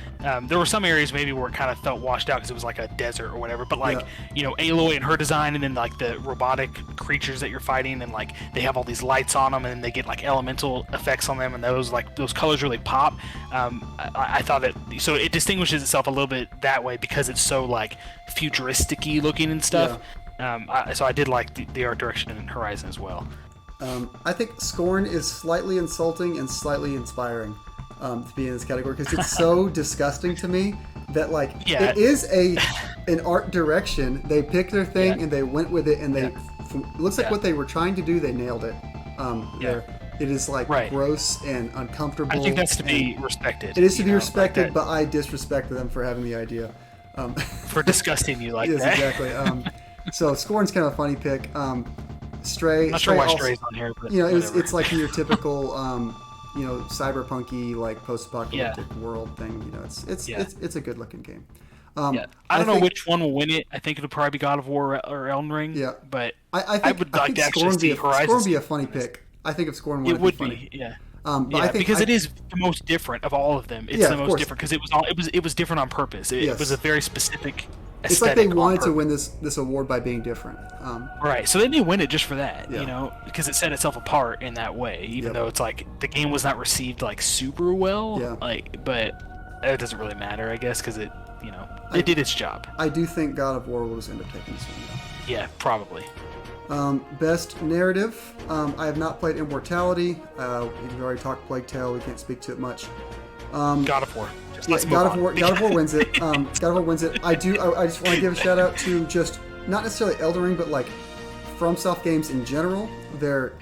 Speaker 2: There were some areas maybe where it kind of felt washed out because it was like a desert or whatever. But like Aloy and her design, and then like the robotic creatures that you're fighting, and like they have all these lights on them, and then they get like elemental effects on them, and those colors really pop. I thought that so it distinguishes itself a little bit that way because it's so like futuristic-y looking and stuff. So I did like the art direction in Horizon as well.
Speaker 1: I think Scorn is slightly insulting and slightly inspiring to be in this category because it's so disgusting to me that it is an art direction. They picked their thing and they went with it, and it looks like what they were trying to do. They nailed it. It is gross and uncomfortable.
Speaker 2: I think that's to be respected.
Speaker 1: It is to be respected, but I disrespect them for having the idea.
Speaker 2: For disgusting you like
Speaker 1: yes,
Speaker 2: that.
Speaker 1: Exactly. So Scorn's kind of a funny pick. Stray.
Speaker 2: I'm not sure why Stray's on here, but
Speaker 1: it's like your typical, cyberpunky, like post-apocalyptic world thing. It's a good-looking game.
Speaker 2: I don't know which one will win it. I think it'll probably be God of War or Elden Ring.
Speaker 1: Yeah,
Speaker 2: but
Speaker 1: I
Speaker 2: would like to actually see Horizon.
Speaker 1: Scorn would be a funny pick. I think if Scorn won,
Speaker 2: it would
Speaker 1: funny.
Speaker 2: be. Yeah.
Speaker 1: Because
Speaker 2: it is the most different of all of them. It's the most different because it was different on purpose. It was a very specific.
Speaker 1: It's like they wanted to win this award by being different.
Speaker 2: Right, so they may win it just for that, because it set itself apart in that way, even though it's like the game was not received like super well, but it doesn't really matter, I guess, because it did its job.
Speaker 1: I do think God of War will just end up taking this one.
Speaker 2: Yeah, probably.
Speaker 1: Best narrative. I have not played Immortality. We've already talked Plague Tale. We can't speak to it much.
Speaker 2: God of War.
Speaker 1: God of War wins it. God of War wins it. I just want to give a shout out to just not necessarily Elden Ring, but like FromSoft games in general. Their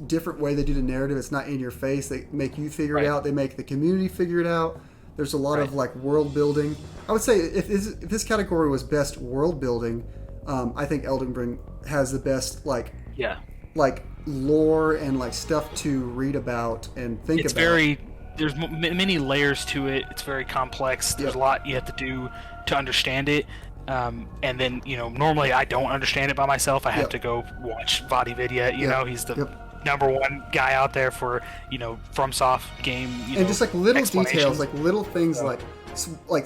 Speaker 1: different way they do the narrative. It's not in your face. They make you figure it out. They make the community figure it out. There's a lot of like world building. I would say if this category was best world building, I think Elden Ring has the best like lore and like stuff to read about and think about.
Speaker 2: There's many layers to it. It's very complex. There's a lot you have to do to understand it. And then, normally I don't understand it by myself. I have to go watch Vadi Vidya. He's the number one guy out there for, FromSoft game.
Speaker 1: And just like little details, like little things like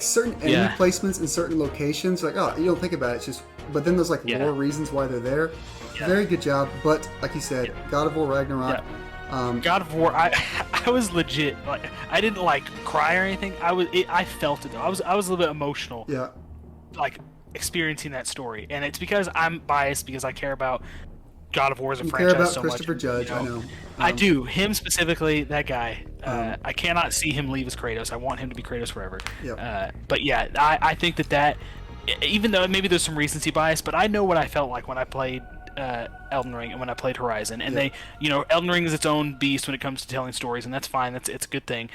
Speaker 1: certain enemy placements in certain locations. Like, you don't think about it. It's just, but then there's like more reasons why they're there. Very good job. But like you said, God of War Ragnarok.
Speaker 2: God of War, I was legit like I didn't like cry or anything. I felt it though. I was a little bit emotional.
Speaker 1: Yeah.
Speaker 2: Like experiencing that story, and it's because I'm biased because I care about God of War as a franchise
Speaker 1: care about
Speaker 2: so
Speaker 1: Christopher
Speaker 2: much.
Speaker 1: Judge, I know.
Speaker 2: I do. Him specifically, that guy. I cannot see him leave as Kratos. I want him to be Kratos forever.
Speaker 1: Yep.
Speaker 2: But yeah, I think that even though maybe there's some recency bias, but I know what I felt like when I played Elden Ring and when I played Horizon, and they, Elden Ring is its own beast when it comes to telling stories, and that's fine. It's a good thing.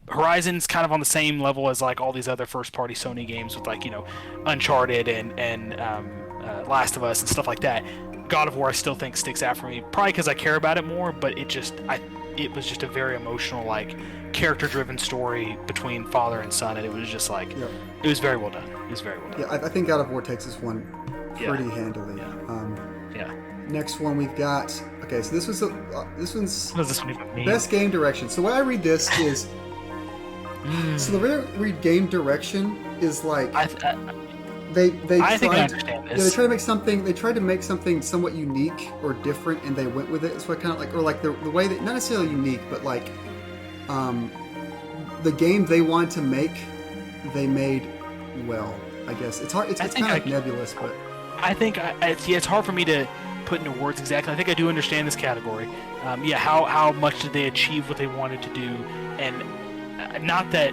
Speaker 2: Horizon's kind of on the same level as like all these other first-party Sony games with like Uncharted and Last of Us and stuff like that. God of War I still think sticks out for me, probably because I care about it more, but it was just a very emotional, like character-driven story between father and son, and it was just like it was very well done. It was very well done.
Speaker 1: Yeah, I think God of War takes this one pretty handily. Next one we've got. Okay, so this one's
Speaker 2: What does this one even mean?
Speaker 1: Best game direction. So when I read this is, so the way I read game direction is like
Speaker 2: I think I understand this.
Speaker 1: They tried to make something somewhat unique or different, and they went with it. So I kind of like, or like the way that not necessarily unique, but like the game they wanted to make, they made well. I guess it's hard. It's kind of like nebulous, but
Speaker 2: I think it's hard for me to put into words exactly. I think I do understand this category. How much did they achieve what they wanted to do, and not that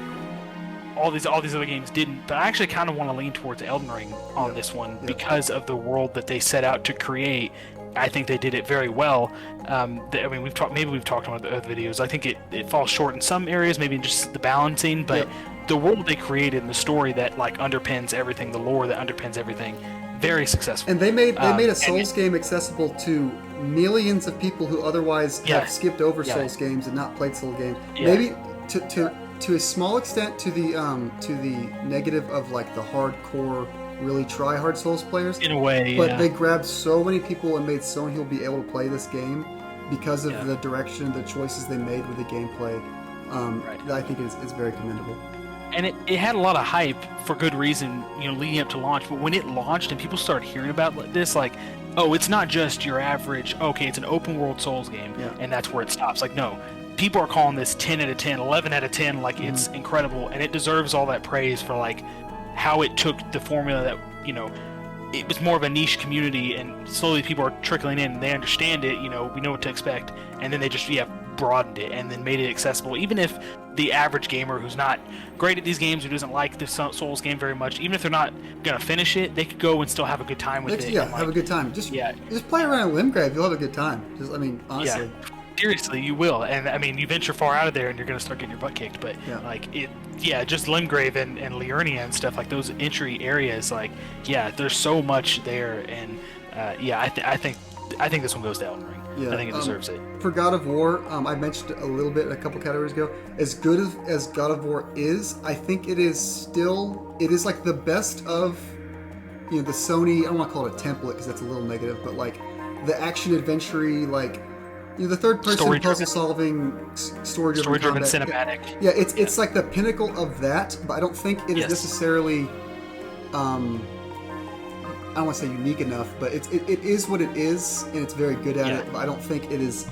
Speaker 2: all these other games didn't, but I actually kind of want to lean towards Elden Ring on this one because of the world that they set out to create. I think they did it very well. We've talked about the other videos. I think it falls short in some areas, maybe just the balancing, but the world they created and the story that like underpins everything, the lore that underpins everything, very successful.
Speaker 1: And they made a Souls game accessible to millions of people who otherwise have skipped over Souls games and not played Souls games. Maybe to a small extent to the negative of like the hardcore, really try hard Souls players.
Speaker 2: In a way,
Speaker 1: but they grabbed so many people and made so many people be able to play this game because of the direction, the choices they made with the gameplay. That I think is very commendable.
Speaker 2: And it had a lot of hype for good reason, leading up to launch. But when it launched and people started hearing about this, like, oh, it's not just your average, okay, it's an open world Souls game, and that's where it stops. Like, no, people are calling this 10 out of 10, 11 out of 10, like, it's incredible, and it deserves all that praise for, like, how it took the formula that, it was more of a niche community, and slowly people are trickling in, and they understand it, we know what to expect, and then they just, broadened it, and then made it accessible. Even if the average gamer who's not great at these games, who doesn't like the Souls game very much, even if they're not going to finish it, they could go and still have a good time with it.
Speaker 1: Yeah, have a good time. Just play around Limgrave, you'll have a good time. Honestly.
Speaker 2: Yeah. Seriously, you will. And you venture far out of there and you're going to start getting your butt kicked. But, just Limgrave and Liurnia and stuff, like those entry areas, there's so much there. And, I think this one goes to Elden Ring. Yeah, I think it deserves it.
Speaker 1: For God of War, I mentioned a little bit a couple categories ago. As good as God of War is, I think it is like the best of, the Sony, I don't want to call it a template because that's a little negative, but like the action adventure-y, like, the third-person puzzle-solving, story-driven
Speaker 2: cinematic.
Speaker 1: Yeah, it's like the pinnacle of that, but I don't think it is necessarily, I don't want to say unique enough, but it is what it is, and it's very good at it, but I don't think it is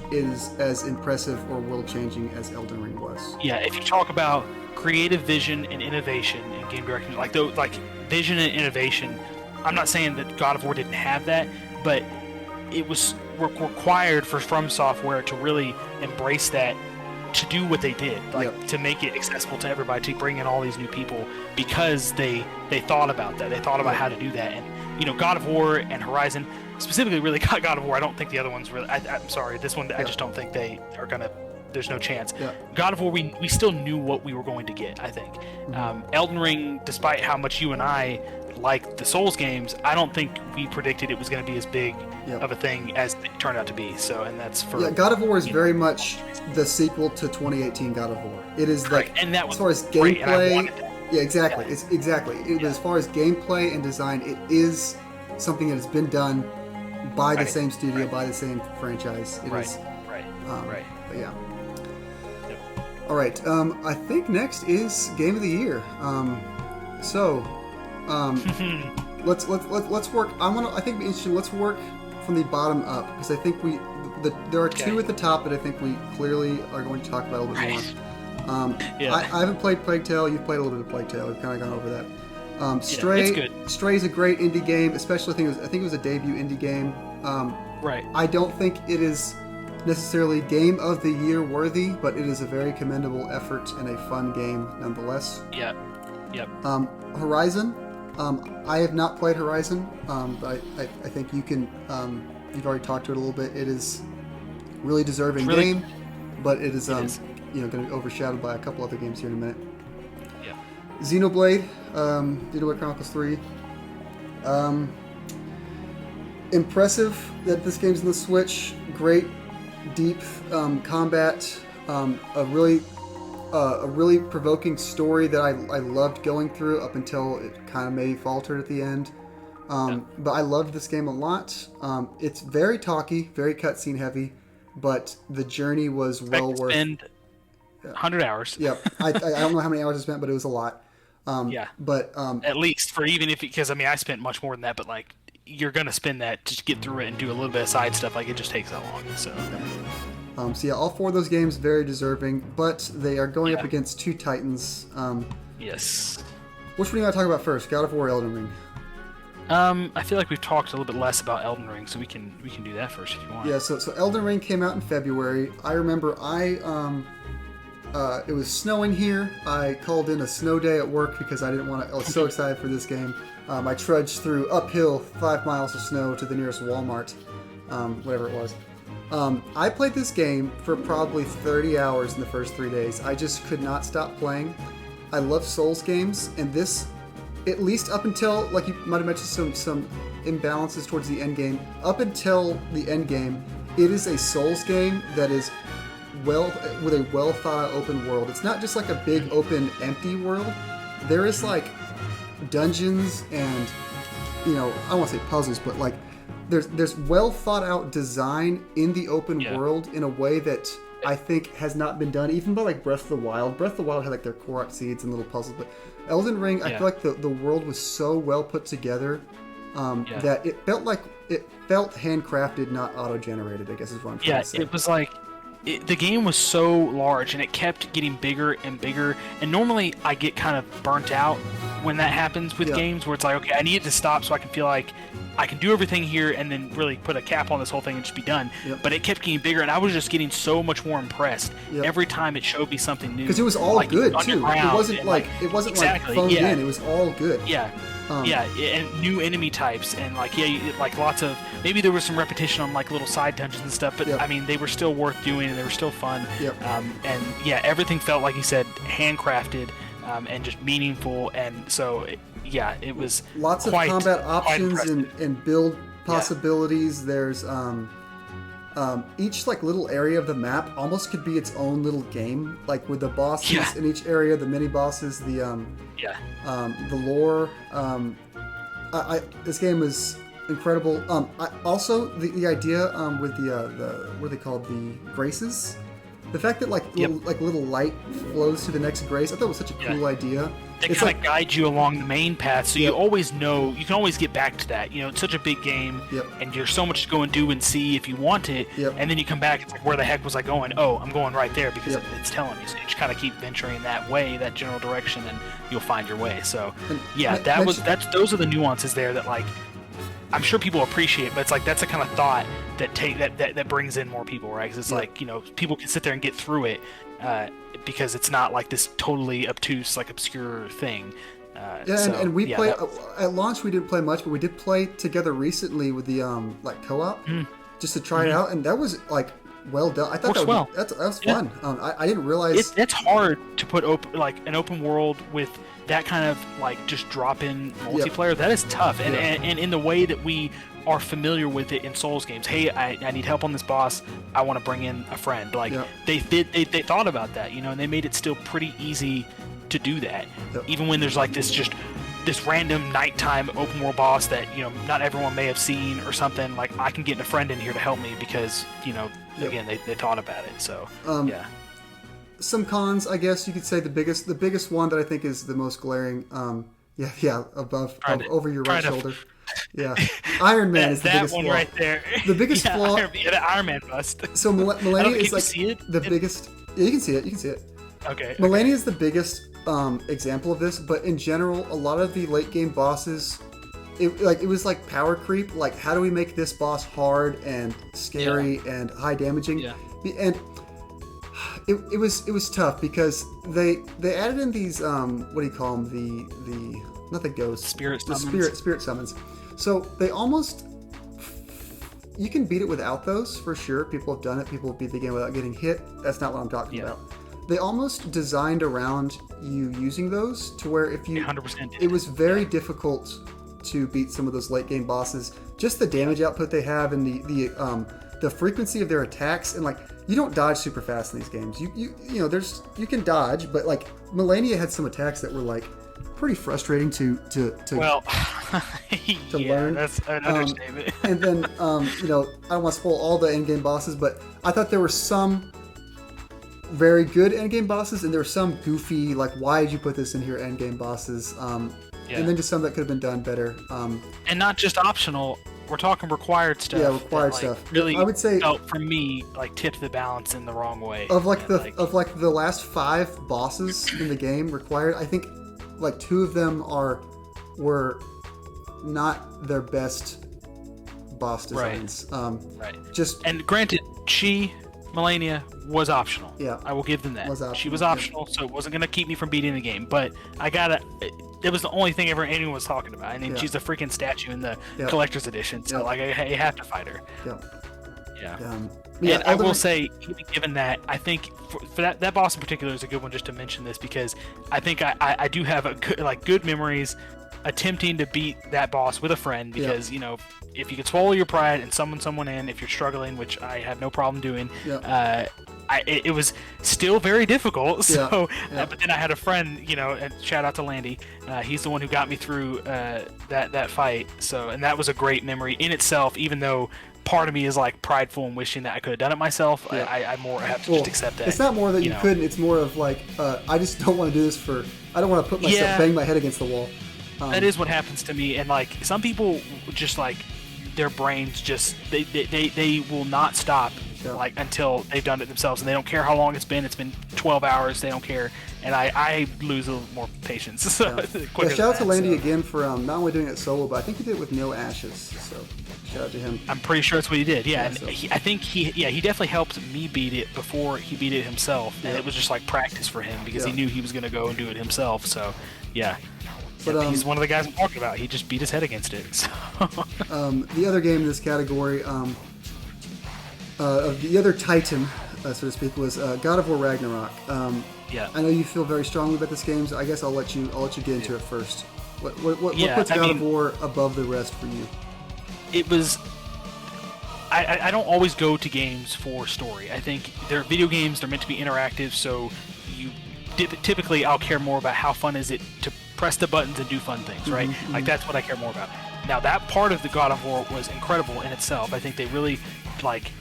Speaker 1: as impressive or world-changing as Elden Ring was.
Speaker 2: Yeah, if you talk about creative vision and innovation in game direction, like vision and innovation, I'm not saying that God of War didn't have that, but it was required for From Software to really embrace that, to do what they did, to make it accessible to everybody, to bring in all these new people, because they thought about that. They thought about how to do that. And, God of War and Horizon, specifically really God of War, I don't think the other ones really, I'm sorry, this one, I just don't think they are going to, there's no chance. Yeah. God of War, we still knew what we were going to get, I think. Elden Ring, despite how much you and I like the Souls games, I don't think we predicted it was going to be as big of a thing as it turned out to be. So, and that's for...
Speaker 1: Yeah, God of War is very much the sequel to 2018 God of War. It is
Speaker 2: and that was
Speaker 1: as far as gameplay... Yeah, exactly. Yeah. It's exactly. As far as gameplay and design, it is something that has been done by the same studio, by the same franchise. It is. Right. But yeah. Yep. All right. I think next is Game of the Year. Let's work. I think it'd be interesting. Let's work from the bottom up, because I think there are two at the top that I think we clearly are going to talk about a little bit more. I haven't played Plague Tale. You've played a little bit of Plague Tale. We've kind of gone over that. Stray.
Speaker 2: It's good.
Speaker 1: Stray is a great indie game, especially I think it was a debut indie game. I don't think it is necessarily Game of the Year worthy, but it is a very commendable effort and a fun game nonetheless.
Speaker 2: Yep.
Speaker 1: Horizon. I have not played Horizon, but I think you can. You've already talked to it a little bit. It is really deserving game, but it is going to be overshadowed by a couple other games here in a minute.
Speaker 2: Yeah.
Speaker 1: Xenoblade Chronicles 3. Impressive that this game's on the Switch. Great, deep combat. A really provoking story that I loved going through up until it kind of maybe faltered at the end. But I loved this game a lot. It's very talky, very cutscene heavy, but the journey was well worth.
Speaker 2: Spend 100 hours.
Speaker 1: Yep. I don't know how many hours I spent, but it was a lot. But
Speaker 2: at least because I spent much more than that, but like you're gonna spend that to get through it and do a little bit of side stuff. Like it just takes that long. So.
Speaker 1: Okay. All four of those games very deserving, but they are going up against two titans.
Speaker 2: Yes.
Speaker 1: Which one do you want to talk about first, God of War or Elden Ring?
Speaker 2: I feel like we've talked a little bit less about Elden Ring, so we can do that first if you want.
Speaker 1: Yeah. So Elden Ring came out in February. I remember it was snowing here. I called in a snow day at work because I was so excited for this game. I trudged through uphill 5 miles of snow to the nearest Walmart, whatever it was. I played this game for probably 30 hours in the first 3 days. I just could not stop playing. I love Souls games, and this, at least up until, like you might have mentioned some imbalances towards the end game, up until the end game, it is a Souls game that is with a well thought out open world. It's not just like a big open empty world. There is like dungeons and I don't want to say puzzles, but like there's well thought out design in the open
Speaker 2: Yeah.
Speaker 1: world in a way that I think has not been done even by like Breath of the Wild. Breath of the Wild had like their Korok seeds and little puzzles, but Elden Ring, I feel like the world was so well put together that it felt handcrafted, not auto-generated, I guess is what I'm trying to say.
Speaker 2: It was like the game was so large and it kept getting bigger and bigger, and normally I get kind of burnt out when that happens with games where it's like, okay, I need it to stop so I can feel like I can do everything here and then really put a cap on this whole thing and just be done. But it kept getting bigger, and I was just getting so much more impressed every time it showed me something new.
Speaker 1: Because it was all
Speaker 2: like,
Speaker 1: good too. It wasn't like
Speaker 2: exactly,
Speaker 1: phoned in. It was all good.
Speaker 2: And new enemy types, and like lots of, maybe there was some repetition on like little side dungeons and stuff, but I mean they were still worth doing and they were still fun. And everything felt, like you said, handcrafted and just meaningful, and so it was
Speaker 1: lots of combat options and build possibilities. There's each like little area of the map almost could be its own little game, like with the bosses in each area, the mini bosses, the lore. This game was incredible. Also the idea with the what are they called, the graces. The fact that little light flows to the next grace, I thought was such a cool idea.
Speaker 2: They kind of guide you along the main path, so you always know, you can always get back to that. You know, it's such a big game, and there's so much to go and do and see if you want it, and then you come back, it's like, where the heck was I going? Oh, I'm going right there because it's telling me. So you just kind of keep venturing that way, that general direction, and you'll find your way. So, those are the nuances there that, like, I'm sure people appreciate, but it's like that's the kind of thought that brings in more people, right? Because it's like, you know, people can sit there and get through it because it's not like this totally obtuse, like obscure thing.
Speaker 1: And we play at launch. We didn't play much, but we did play together recently with the like co-op just to try it out, and that was like well done. I thought that was fun. I didn't realize
Speaker 2: it's hard to put an open world with that kind of like just drop-in multiplayer. That is tough, and in the way that we are familiar with it in Souls games. Hey, I need help on this boss. I want to bring in a friend. Like they thought about that, you know, and they made it still pretty easy to do that, even when there's like this random nighttime open world boss that, you know, not everyone may have seen or something. Like, I can get a friend in here to help me because, you know, again, they thought about it. So
Speaker 1: some cons, I guess you could say the biggest one that I think is the most glaring, over your right shoulder. Yeah, Iron Man is the biggest
Speaker 2: one
Speaker 1: flaw.
Speaker 2: Right there.
Speaker 1: The biggest flaw.
Speaker 2: The Iron Man bust.
Speaker 1: So Melania is like
Speaker 2: see it?
Speaker 1: The biggest. Yeah, you can see it.
Speaker 2: Okay.
Speaker 1: Melania is the biggest example of this, but in general, a lot of the late game bosses, it was like power creep. Like, how do we make this boss hard and scary and high damaging?
Speaker 2: Yeah.
Speaker 1: And it was tough because they added in these what do you call them, the not the ghosts,
Speaker 2: spirit
Speaker 1: summons. So they almost, you can beat it without those for sure. People have done it. People have beat the game without getting hit. That's not what I'm talking about. They almost designed around you using those to where if you
Speaker 2: 100% did.
Speaker 1: It was very difficult to beat some of those late game bosses. Just the damage output they have and the frequency of their attacks, and like, you don't dodge super fast in these games. You know, you can dodge, but like Melania had some attacks that were like pretty frustrating to learn.
Speaker 2: That's an understatement.
Speaker 1: And then you know, I don't want to spoil all the end game bosses, but I thought there were some very good end game bosses, and there were some goofy, like, why did you put this in here, end game bosses? And then just some that could have been done better.
Speaker 2: And not just optional. We're talking required stuff.
Speaker 1: Yeah, required stuff.
Speaker 2: Really,
Speaker 1: I would say,
Speaker 2: for me, like, tipped the balance in the wrong way.
Speaker 1: Of the last 5 bosses in the game required, I think like 2 of them were not their best boss designs.
Speaker 2: And granted, Melania was optional.
Speaker 1: Yeah,
Speaker 2: I will give them that. She was optional, so it wasn't gonna keep me from beating the game. But it was the only thing anyone was talking about. I mean, she's a freaking statue in the collector's edition, so like, I have to fight her. And I will say, given that, I think for that boss in particular is a good one just to mention this, because I think I do have good memories attempting to beat that boss with a friend because you know, if you could swallow your pride and summon someone in, if you're struggling, which I have no problem doing, it was still very difficult. So, but then I had a friend, you know, and shout out to Landy. He's the one who got me through that fight. So, and that was a great memory in itself, even though part of me is like prideful and wishing that I could have done it myself. I more have to just accept that.
Speaker 1: It's not more that you couldn't. It's more of like, I just don't want to do this for. I don't want to put myself bang my head against the wall.
Speaker 2: That is what happens to me, and like some people just like their brains just they will not stop like until they've done it themselves, and they don't care how long it's been. It's been 12 hours. They don't care, and I lose a little more patience.
Speaker 1: Shout out to Landy again for not only doing it solo, but I think he did it with no ashes. So shout out to him.
Speaker 2: I'm pretty sure that's what he did. Yeah, and I think he definitely helped me beat it before he beat it himself, and it was just like practice for him because he knew he was going to go and do it himself. So yeah. But, he's one of the guys I'm talking about. He just beat his head against it. So.
Speaker 1: The other game in this category, the other Titan, so to speak, was God of War Ragnarok. I know you feel very strongly about this game, so I guess I'll let you get into it first. What puts God of War above the rest for you?
Speaker 2: It was. I don't always go to games for story. I think they're video games. They're meant to be interactive, so typically I'll care more about how fun is it to press the buttons and do fun things, right? Like that's what I care more about. Now that part of the God of War was incredible in itself. I think they really like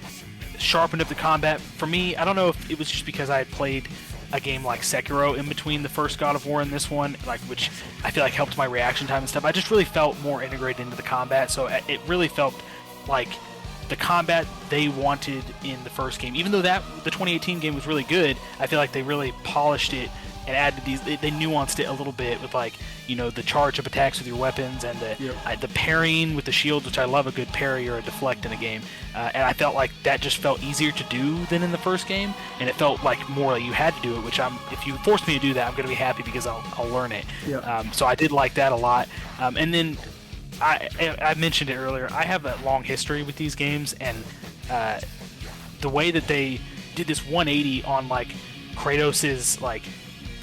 Speaker 2: sharpened up the combat. For me, I don't know if it was just because I had played a game like Sekiro in between the first God of War and this one, like which I feel like helped my reaction time and stuff. I just really felt more integrated into the combat, so it really felt like the combat they wanted in the first game. Even though the 2018 game was really good, I feel like they really polished it and added these. They nuanced it a little bit with like, you know, the charge of attacks with your weapons and the parrying with the shields, which I love a good parry or a deflect in a game. And I felt like that just felt easier to do than in the first game, and it felt like more like you had to do it. Which if you force me to do that, I'm going to be happy because I'll learn it. So I did like that a lot. And then I mentioned it earlier. I have a long history with these games, and the way that they did this 180 on like Kratos's like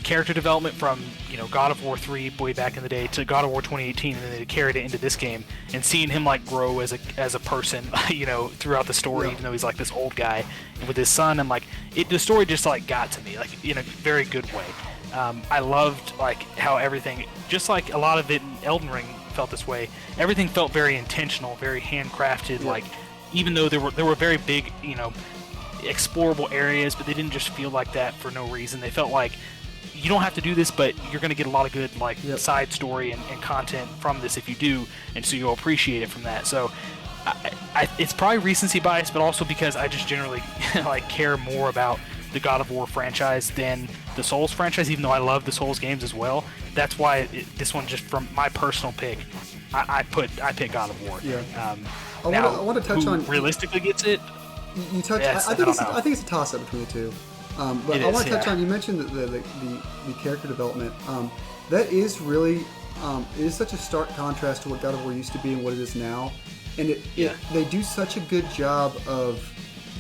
Speaker 2: character development from, you know, God of War 3 way back in the day to God of War 2018, and then they carried it into this game, and seeing him like grow as a person, you know, throughout the story, even though he's like this old guy, and with his son, and like the story just like got to me like in a very good way. I loved like how everything, just like a lot of it in Elden Ring felt this way. Everything felt very intentional, very handcrafted. Like even though there were very big, you know, explorable areas, but they didn't just feel like that for no reason. They felt like you don't have to do this, but you're going to get a lot of good like side story and content from this if you do, and so you'll appreciate it from that. So it's probably recency bias, but also because I just generally like care more about the God of War franchise than the Souls franchise, even though I love the Souls games as well. That's why this one, just from my personal pick, I pick God of War.
Speaker 1: I want to touch on
Speaker 2: realistically gets it.
Speaker 1: You touch.
Speaker 2: Yes,
Speaker 1: I think it's a toss up between the two. But I want to touch on. You mentioned the character development. That is really it is such a stark contrast to what God of War used to be and what it is now, and they do such a good job of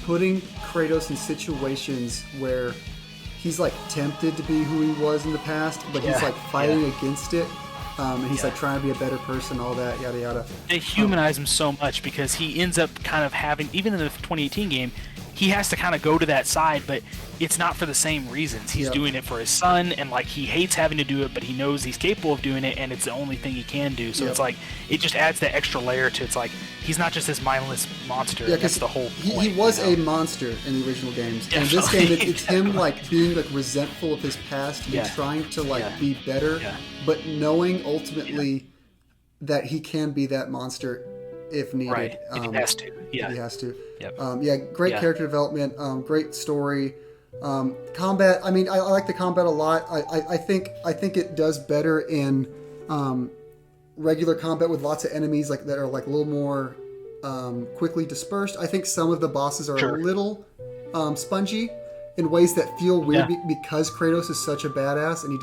Speaker 1: putting Kratos in situations where he's like tempted to be who he was in the past, but he's like fighting against it. And he's like trying to be a better person, all that, yada yada.
Speaker 2: They humanize him so much because he ends up kind of having, even in the 2018 game, he has to kind of go to that side, but it's not for the same reasons. He's doing it for his son, and like he hates having to do it, but he knows he's capable of doing it, and it's the only thing he can do. So it's like it just adds that extra layer to it's like he's not just this mindless monster. Yeah, that's the whole point.
Speaker 1: He was a monster in the original games, and in this game it's him like being like resentful of his past and trying to like be better, but knowing ultimately that he can be that monster if needed.
Speaker 2: Right, if he has to.
Speaker 1: If he has to. Great character development, great story. Combat, I mean, I like the combat a lot. I think it does better in regular combat with lots of enemies like that are like a little more quickly dispersed. I think some of the bosses are a little spongy in ways that feel weird because Kratos is such a badass and you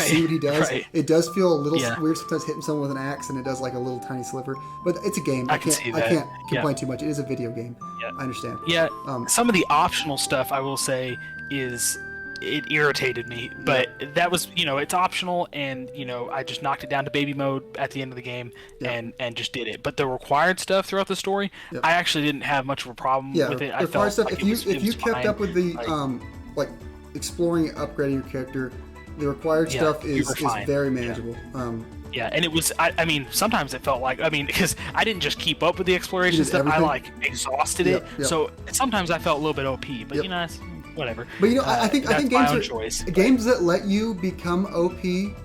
Speaker 1: see what he does. It does feel a little weird sometimes hitting someone with an axe, and it does like a little tiny sliver. But it's a game. I can't complain too much. It is a video game. I understand.
Speaker 2: Some of the optional stuff I will say is it irritated me. But that was, it's optional, and I just knocked it down to baby mode at the end of the game, and just did it. But the required stuff throughout the story, I actually didn't have much of a problem with it. I felt
Speaker 1: stuff.
Speaker 2: like
Speaker 1: If you kept
Speaker 2: fine.
Speaker 1: up with the like exploring and upgrading your character, the required stuff is very manageable.
Speaker 2: Yeah, and it was, I mean, sometimes it felt like, because I didn't just keep up with the exploration stuff,
Speaker 1: everything.
Speaker 2: I, exhausted it. So sometimes I felt a little bit OP, but, it's whatever.
Speaker 1: But, I think games that let you become OP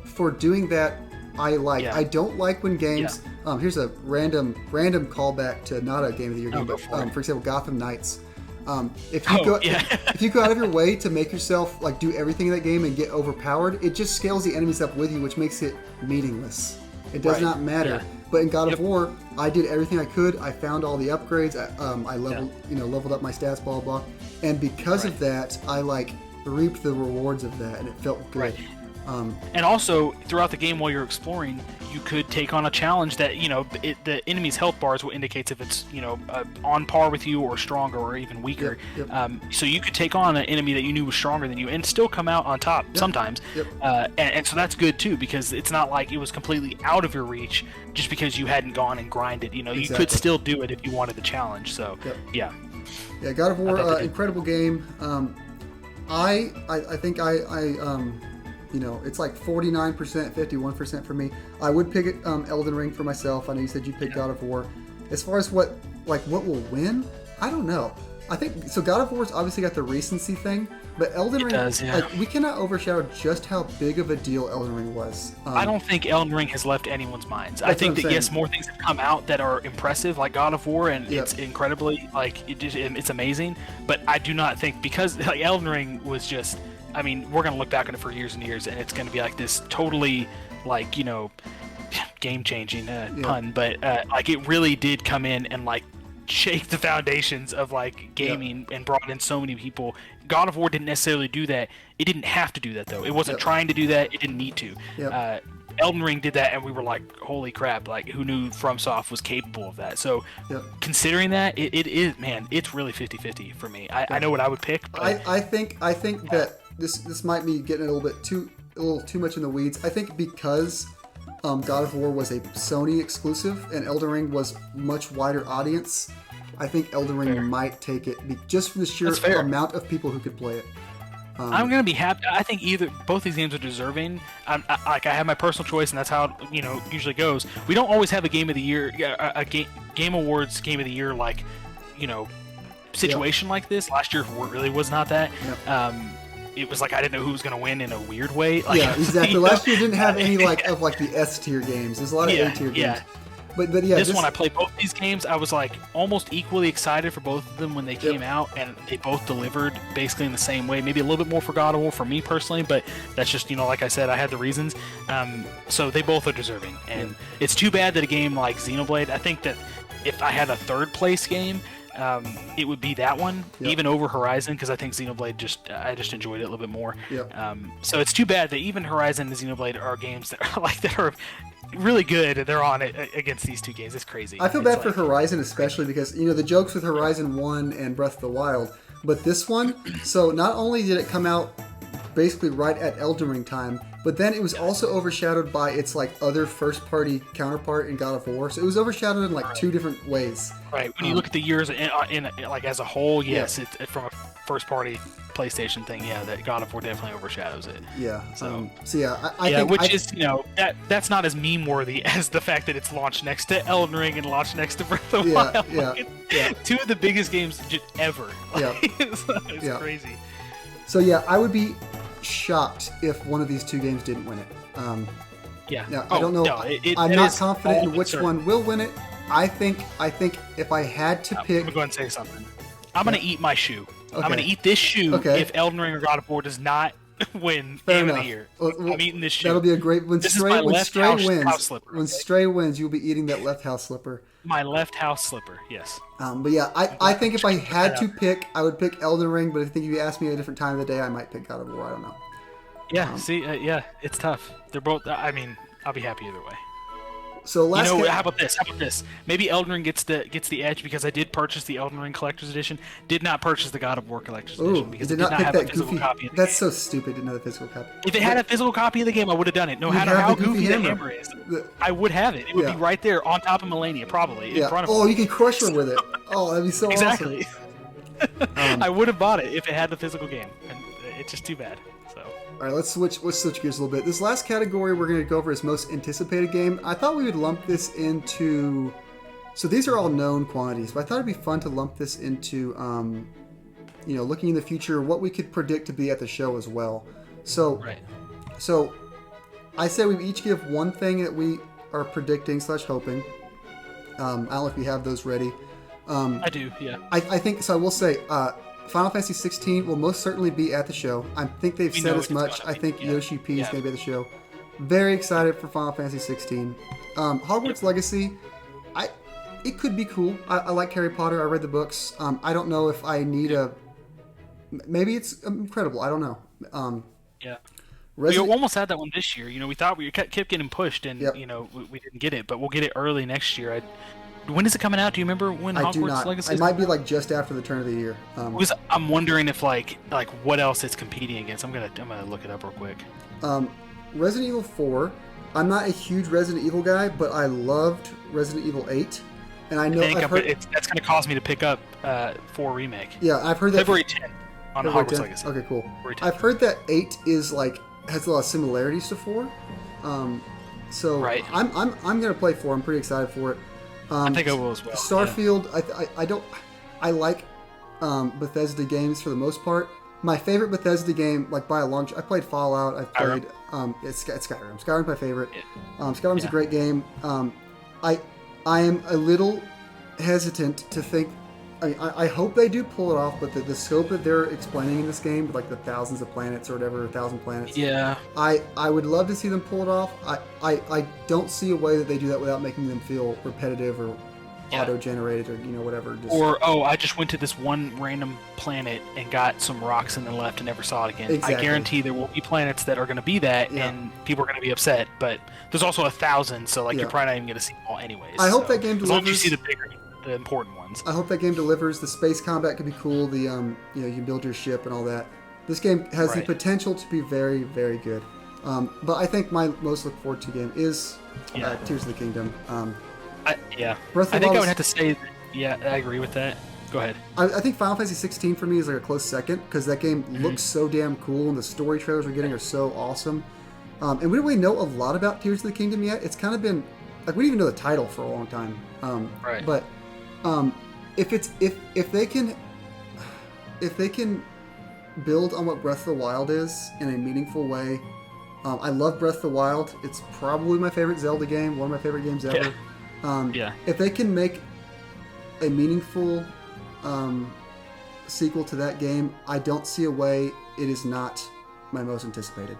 Speaker 1: for doing that, I like. I don't like when games, here's a random callback to not a Game of the Year game, but, for example, Gotham Knights. If you go out of your way to make yourself do everything in that game and get overpowered, it just scales the enemies up with you, which makes it meaningless. It does not matter. Yeah. But in God of War, I did everything I could. I found all the upgrades. I leveled up my stats, blah blah, and because of that, I reaped the rewards of that, and it felt good.
Speaker 2: Right. And also, throughout the game while you're exploring, you could take on a challenge that, the enemy's health bars will indicate if it's, on par with you or stronger or even weaker. So you could take on an enemy that you knew was stronger than you and still come out on top sometimes. And so that's good, too, because it's not like it was completely out of your reach just because you hadn't gone and grinded. You could still do it if you wanted the challenge. So, yeah.
Speaker 1: Yeah, God of War, incredible game. I think it's like 49%, 51% for me. I would pick it Elden Ring for myself. I know you said you picked God of War. As far as what will win, I don't know. I think so. God of War's obviously got the recency thing, but Elden Ring
Speaker 2: does,
Speaker 1: we cannot overshadow just how big of a deal Elden Ring was.
Speaker 2: I don't think Elden Ring has left anyone's minds. I think that yes, more things have come out that are impressive, like God of War, and it's incredibly it's amazing. But I do not think, because Elden Ring was just. I mean, we're going to look back on it for years and years, and it's going to be this totally, game-changing pun, but, it really did come in and, shake the foundations of, gaming and brought in so many people. God of War didn't necessarily do that. It didn't have to do that, though. It wasn't trying to do that. It didn't need to. Elden Ring did that, and we were like, holy crap, who knew FromSoft was capable of that? So, considering that, it is, man, it's really 50-50 for me. I know what I would pick, but...
Speaker 1: I think that this might be getting a little too much in the weeds. I think because God of War was a Sony exclusive and Elden Ring was much wider audience, I think Elden Ring might take it just from the sheer amount of people who could play it.
Speaker 2: I'm gonna be happy. I think both these games are deserving. I have my personal choice, and that's how it usually goes. We don't always have a Game of the Year, Game Awards Game of the Year situation like this. Last year really was not that. It was I didn't know who was going to win in a weird way.
Speaker 1: Exactly. Last year didn't have any of the S tier games. There's a lot of A tier games. But this
Speaker 2: one, I played both these games. I was almost equally excited for both of them when they came out, and they both delivered basically in the same way. Maybe a little bit more for God of War for me personally, but that's just like I said, I had the reasons. So they both are deserving, and it's too bad that a game like Xenoblade. I think that if I had a third place game, it would be that one, even over Horizon, because I think Xenoblade I just enjoyed it a little bit more. So it's too bad that even Horizon and Xenoblade are games that are that are really good, and they're on it against these two games. It's crazy.
Speaker 1: I feel bad for Horizon, especially because the jokes with Horizon 1 and Breath of the Wild, but this one. So not only did it come out basically right at Elden Ring time, but then it was also overshadowed by its other first-party counterpart in God of War. So it was overshadowed in two different ways. Right.
Speaker 2: When you look at the years in as a whole, yes, it's from a first-party PlayStation thing. Yeah, that God of War definitely overshadows it.
Speaker 1: Yeah.
Speaker 2: So
Speaker 1: I think
Speaker 2: that's not as meme-worthy as the fact that it's launched next to Elden Ring and launched next to Breath of the Wild. Two of the biggest games ever. It's crazy.
Speaker 1: So I would be shocked if one of these two games didn't win it. Now, I don't know. No, I'm not confident in which one will win it. I think if I had to pick...
Speaker 2: I'm going to go ahead and say something. I'm going to eat my shoe. Okay. I'm going to eat this shoe if Elden Ring or God of War does not win Game of the Year. I'm eating this shoe.
Speaker 1: That'll be a great... When Stray wins, you'll be eating that left house slipper.
Speaker 2: My left house slipper, yes.
Speaker 1: But I think if I had to pick, I would pick Elden Ring, but I think if you asked me at a different time of the day, I might pick God of War. I don't know.
Speaker 2: Yeah, it's tough. They're both... I mean, I'll be happy either way.
Speaker 1: So
Speaker 2: You
Speaker 1: last
Speaker 2: know, how about this? How about this? Maybe Elden Ring gets the edge because I did purchase the Elden Ring Collector's Edition. Did not purchase the God of War Collector's Edition because
Speaker 1: you
Speaker 2: it
Speaker 1: did not pick
Speaker 2: have
Speaker 1: that
Speaker 2: a physical
Speaker 1: goofy.
Speaker 2: copy of the
Speaker 1: That's
Speaker 2: game.
Speaker 1: so stupid. Didn't have a physical copy.
Speaker 2: If it had a physical copy of the game, I would have done it. No matter
Speaker 1: have
Speaker 2: how
Speaker 1: the goofy
Speaker 2: goofy the
Speaker 1: hammer.
Speaker 2: hammer is, I would have it. It would be right there on top of Melania, probably in front of me.
Speaker 1: Oh, you can crush her with it. Oh, that'd be so
Speaker 2: Exactly.
Speaker 1: awesome.
Speaker 2: I would have bought it if it had the physical game, and it's just too bad. So.
Speaker 1: All right, let's switch gears a little bit. This last category we're going to go over is most anticipated game. I thought we would lump this into. So these are all known quantities, but I thought it'd be fun to lump this into, looking in the future, what we could predict to be at the show as well. So, so I say we each give one thing that we are predicting / hoping. I don't know if you have those ready.
Speaker 2: I do, yeah.
Speaker 1: I think so. I will say, Final Fantasy 16 will most certainly be at the show. I think they've said as much. I think Yoshi P is going to be at the show. Very excited for Final Fantasy 16. Hogwarts Legacy, it could be cool. I like Harry Potter. I read the books. I don't know if I need maybe it's incredible. I don't know.
Speaker 2: We almost had that one this year. We thought we kept getting pushed, and we didn't get it, but we'll get it early next year. When is it coming out? Do you remember when Hogwarts Legacy?
Speaker 1: It might be like just after the turn of the year.
Speaker 2: Because I'm wondering if like what else it's competing against. I'm gonna look it up real quick.
Speaker 1: Resident Evil 4. I'm not a huge Resident Evil guy, but I loved Resident Evil 8, and I know
Speaker 2: that's gonna cause me to pick up 4 remake.
Speaker 1: Yeah, I've heard that
Speaker 2: February 10th on Hogwarts Legacy.
Speaker 1: Okay, cool. I've heard that 8 is has a lot of similarities to 4. So I'm gonna play 4. I'm pretty excited for it.
Speaker 2: I think I will as well.
Speaker 1: Starfield, I like Bethesda games for the most part. My favorite Bethesda game, by a long shot, I played Fallout. I've played it's Skyrim. Skyrim's my favorite. Skyrim's a great game. I am a little hesitant to think. I hope they do pull it off, but the scope that they're explaining in this game, like the thousands of planets or whatever, 1,000 planets.
Speaker 2: Yeah.
Speaker 1: I would love to see them pull it off. I don't see a way that they do that without making them feel repetitive or auto-generated or whatever.
Speaker 2: I just went to this one random planet and got some rocks and then left and never saw it again.
Speaker 1: Exactly.
Speaker 2: I guarantee there will be planets that are going to be that, and people are going to be upset. But there's also 1,000, so you're probably not even going to see them all anyways.
Speaker 1: I hope that game delivers.
Speaker 2: As long as you see the important ones.
Speaker 1: I hope that game delivers. The space combat could be cool. The you can build your ship and all that. This game has the potential to be very, very good. But I think my most look forward to game is Tears of the Kingdom.
Speaker 2: I would have to say, I agree with that. Go ahead.
Speaker 1: I think Final Fantasy 16 for me is a close second because that game looks so damn cool and the story trailers we're getting are so awesome. And we don't really know a lot about Tears of the Kingdom yet. It's kind of been we didn't even know the title for a long time. But if they can build on what Breath of the Wild is in a meaningful way, I love Breath of the Wild. It's probably my favorite Zelda game, one of my favorite games ever. If they can make a meaningful sequel to that game, I don't see a way it is not my most anticipated.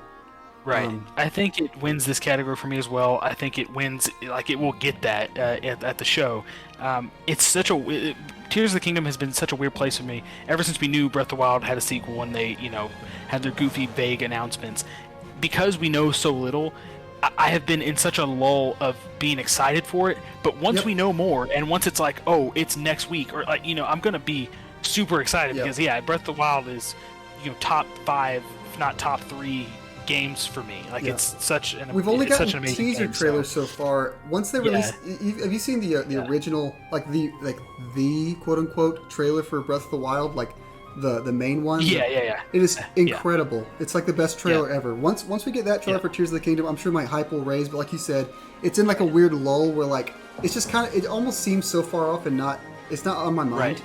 Speaker 2: Right. I think it wins this category for me as well. I think it wins, it will get that at the show. It's such a... Tears of the Kingdom has been such a weird place for me ever since we knew Breath of the Wild had a sequel and they, had their goofy, vague announcements. Because we know so little, I have been in such a lull of being excited for it, but once we know more, and once it's it's next week, or I'm going to be super excited because, Breath of the Wild is, top 5, if not top 3 games for me. It's such an
Speaker 1: We've only gotten
Speaker 2: such an amazing
Speaker 1: teaser
Speaker 2: game,
Speaker 1: trailers so far. once they release, have you seen the original, the quote unquote trailer for Breath of the Wild, the main one?
Speaker 2: Yeah.
Speaker 1: It is incredible. It's the best trailer ever. Once we get that trailer for Tears of the Kingdom, I'm sure my hype will raise. But like you said, it's in a weird lull where it's just kind of, it almost seems so far off and it's not on my mind.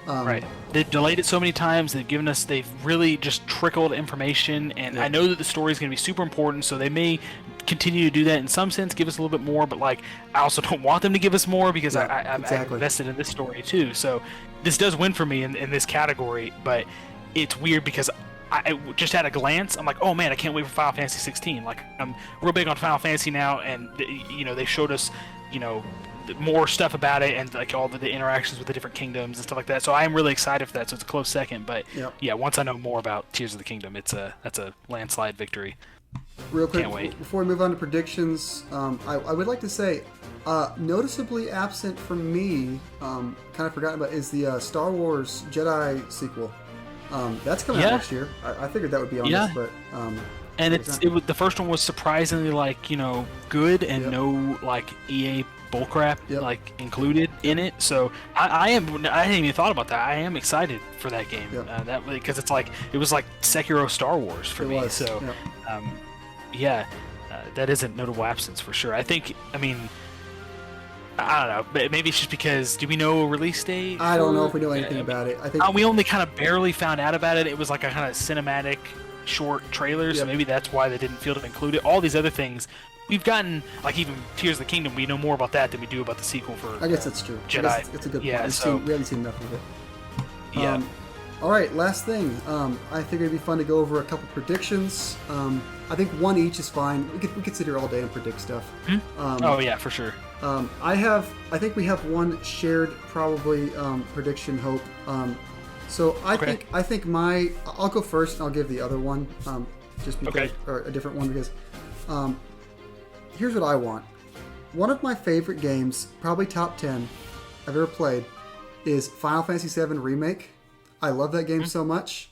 Speaker 2: Right. They've delayed it so many times. They've really just trickled information, and I know that the story is going to be super important, so they may continue to do that in some sense, give us a little bit more, but I also don't want them to give us more because I'm invested in this story too. So this does win for me in this category, but it's weird because I just at a glance, I'm like, oh man, I can't wait for Final Fantasy 16. I'm real big on Final Fantasy now, and they showed us, more stuff about it and all the interactions with the different kingdoms and stuff like that. So I am really excited for that. So it's a close second, but once I know more about Tears of the Kingdom, that's a landslide victory.
Speaker 1: Real quick,
Speaker 2: Can't wait.
Speaker 1: before we move on to predictions, I would like to say, noticeably absent from me, kind of forgotten about, is the Star Wars Jedi sequel. That's coming out next year. I figured that would be on this, but
Speaker 2: and the first one was surprisingly good and no EA bullcrap included in it. So I hadn't even thought about that. I am excited for that game. That because it was like Sekiro Star Wars for me. So that is a notable absence for sure. I mean, I don't know, but maybe it's just because, do we know a release date?
Speaker 1: I don't know if we know anything about it. I think
Speaker 2: we only kind of barely found out about it. It was like a kind of cinematic short trailer, so maybe that's why they didn't feel to include it. All these other things, we've gotten, even Tears of the Kingdom, we know more about that than we do about the sequel for
Speaker 1: I guess that's true.
Speaker 2: Jedi.
Speaker 1: It's a good point. We haven't seen enough of it.
Speaker 2: Yeah.
Speaker 1: All right, last thing. I figured it'd be fun to go over a couple predictions. I think one each is fine. We could sit here all day and predict stuff.
Speaker 2: Oh yeah, for sure.
Speaker 1: I think we have one shared probably prediction hope. So I think I'll go first and I'll give the other one just because or a different one because here's what I want. One of my favorite games, probably top 10 I've ever played, is Final Fantasy VII Remake. I love that game so much.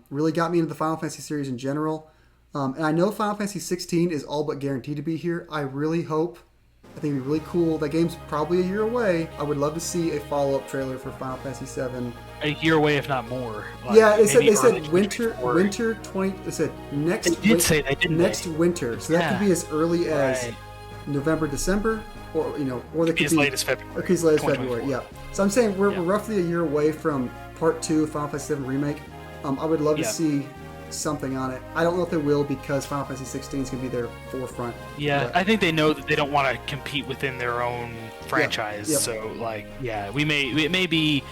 Speaker 1: Really got me into the Final Fantasy series in general. And I know Final Fantasy 16 is all but guaranteed to be here. I really hope. I think it'd be really cool. That game's probably a year away. I would love to see a follow-up trailer for Final Fantasy 7.
Speaker 2: A year away, if not more.
Speaker 1: They said winter 20. They said next.
Speaker 2: They did say they didn't.
Speaker 1: Next winter, so that could be as early as November, December, or or they could be
Speaker 2: as late as February.
Speaker 1: Okay, as late as February. Yeah. So I'm saying we're roughly a year away from Part 2 of Final Fantasy 7 Remake. I would love to see something on it. I don't know if they will because Final Fantasy 16 is going to be their forefront.
Speaker 2: Yeah, I think they know that they don't want to compete within their own franchise. So it may be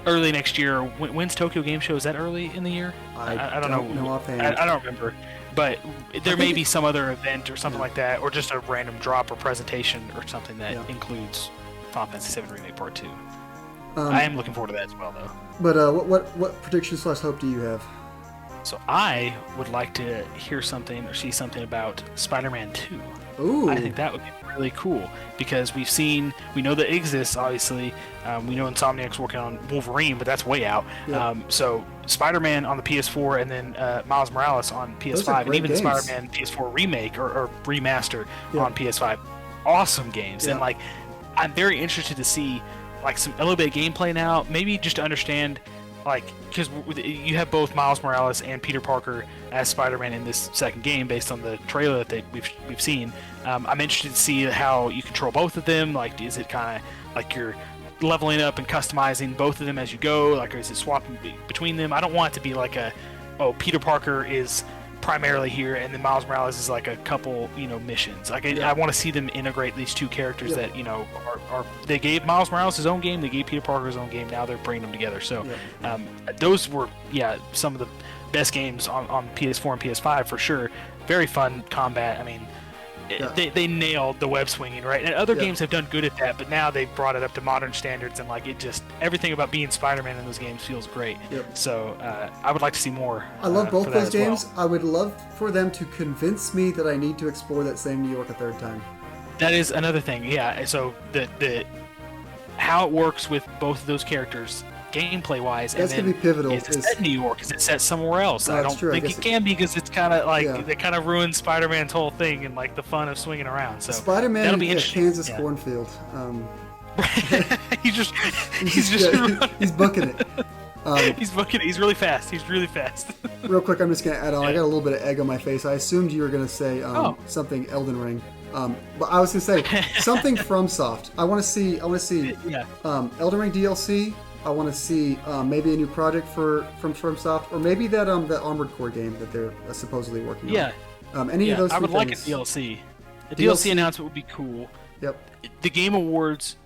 Speaker 2: early next year. When's Tokyo Game Show? Is that early in the year?
Speaker 1: I don't know offhand.
Speaker 2: I don't remember. But there may be some other event or something like that, or just a random drop or presentation or something that includes Final Fantasy 7 Remake Part 2. I am looking forward to that as well, though.
Speaker 1: But what predictions/hope do you have?
Speaker 2: So I would like to hear something or see something about Spider-Man 2.
Speaker 1: Ooh.
Speaker 2: I think that would be really cool because we know that it exists, obviously. We know Insomniac's working on Wolverine, but that's way out.
Speaker 1: Yep.
Speaker 2: So Spider-Man on the PS4 and then Miles Morales on PS5 and even
Speaker 1: games.
Speaker 2: Spider-Man PS4 remake or remaster on PS5. Awesome games.
Speaker 1: Yep.
Speaker 2: And I'm very interested to see a little bit of gameplay now, maybe just to understand because you have both Miles Morales and Peter Parker as Spider-Man in this second game based on the trailer that we've seen. I'm interested to see how you control both of them. Is it kind of you're leveling up and customizing both of them as you go? Or is it swapping between them? I don't want it to be Peter Parker is primarily here and then Miles Morales is a couple missions. I want to see them integrate these two characters that are they gave Miles Morales his own game, they gave Peter Parker his own game, now they're bringing them together. So those were some of the best games on PS4 and PS5 for sure. Very fun combat. I mean, they nailed the web swinging, right? And other games have done good at that, but now they've brought it up to modern standards, and everything about being Spider-Man in those games feels great. So I would like to see more.
Speaker 1: I love both those games. I would love for them to convince me that I need to explore that same New York a third time.
Speaker 2: That is another thing, so the how it works with both of those characters gameplay wise.
Speaker 1: That's going to be pivotal.
Speaker 2: Is it set in New York? Is it set somewhere else? I don't think it can be because it's kind of they kind of ruined Spider-Man's whole thing and the fun of swinging around. So
Speaker 1: Spider-Man in a Kansas cornfield.
Speaker 2: he's
Speaker 1: booking it.
Speaker 2: He's booking it. He's really fast.
Speaker 1: Real quick, I'm just going to add on. I got a little bit of egg on my face. I assumed you were going to say something Elden Ring. But I was going to say something FromSoft. I want to see Elden Ring DLC. I want to see maybe a new project from FromSoft, or maybe that Armored Core game that they're supposedly working on. Any of those
Speaker 2: I would
Speaker 1: things.
Speaker 2: like a DLC. A DLC announcement would be cool.
Speaker 1: Yep.
Speaker 2: The Game Awards,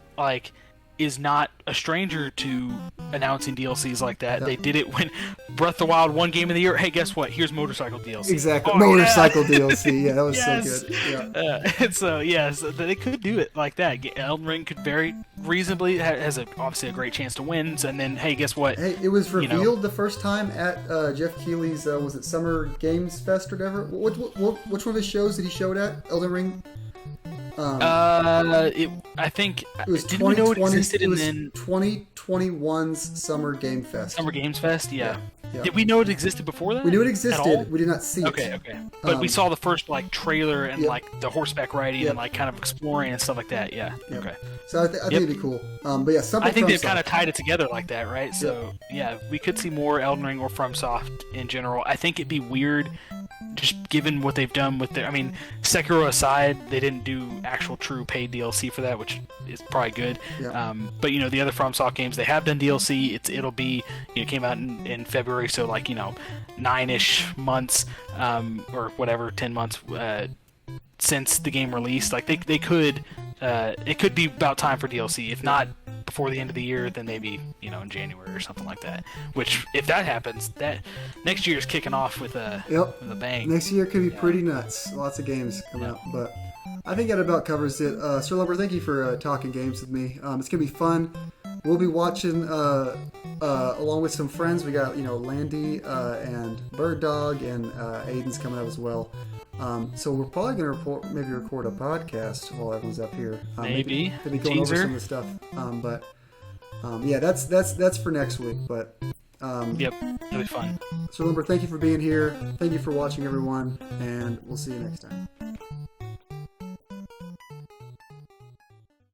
Speaker 2: is not a stranger to announcing DLCs like that. They did it when Breath of the Wild won Game of the Year. Hey, guess what? Here's motorcycle DLC.
Speaker 1: Exactly.
Speaker 2: Oh,
Speaker 1: Motorcycle DLC. Yeah, that was
Speaker 2: yes.
Speaker 1: so good. Yeah.
Speaker 2: And so, so they could do it like that. Elden Ring could very reasonably has obviously a great chance to win. And then, hey, guess what?
Speaker 1: Hey, it was revealed the first time at Jeff Keighley's, was it Summer Games Fest or whatever? Which one of his shows did he show it at? Elden Ring?
Speaker 2: I think
Speaker 1: it was 2020. It was 2021's Summer Game Fest.
Speaker 2: Summer Games Fest, yeah.
Speaker 1: Yeah.
Speaker 2: Did we know it existed before that?
Speaker 1: We knew it existed. We did not see it.
Speaker 2: Okay. But we saw the first like trailer and like the horseback riding and like kind of exploring and stuff like that. Yeah.
Speaker 1: Yep.
Speaker 2: Okay.
Speaker 1: So I think it'd be cool. But yeah, something.
Speaker 2: I think they've kind of tied it together like that, right? So yeah, we could see more Elden Ring or FromSoft in general. I think it'd be weird, just given what they've done with their. I mean, Sekiro aside, they didn't do actual true paid DLC for that, which is probably good.
Speaker 1: Yeah.
Speaker 2: But the other FromSoft games, they have done DLC. It'll be came out in February, so like 9-ish months or whatever, 10 months since the game released. Like they could it could be about time for DLC. If not before the end of the year, then maybe in January or something like that. Which if that happens, that next year is kicking off with a bang.
Speaker 1: Next year could be pretty nuts. Lots of games coming out, but I think that about covers it. Sir Lumber, thank you for talking games with me. It's gonna be fun. We'll be watching along with some friends. We got Landy and Bird Dog, and Aiden's coming up as well. So we're probably gonna record a podcast while everyone's up here.
Speaker 2: Maybe
Speaker 1: going over some of the stuff. That's for next week. But
Speaker 2: yep, it'll be fun.
Speaker 1: So Lumber, thank you for being here. Thank you for watching, everyone, and we'll see you next time.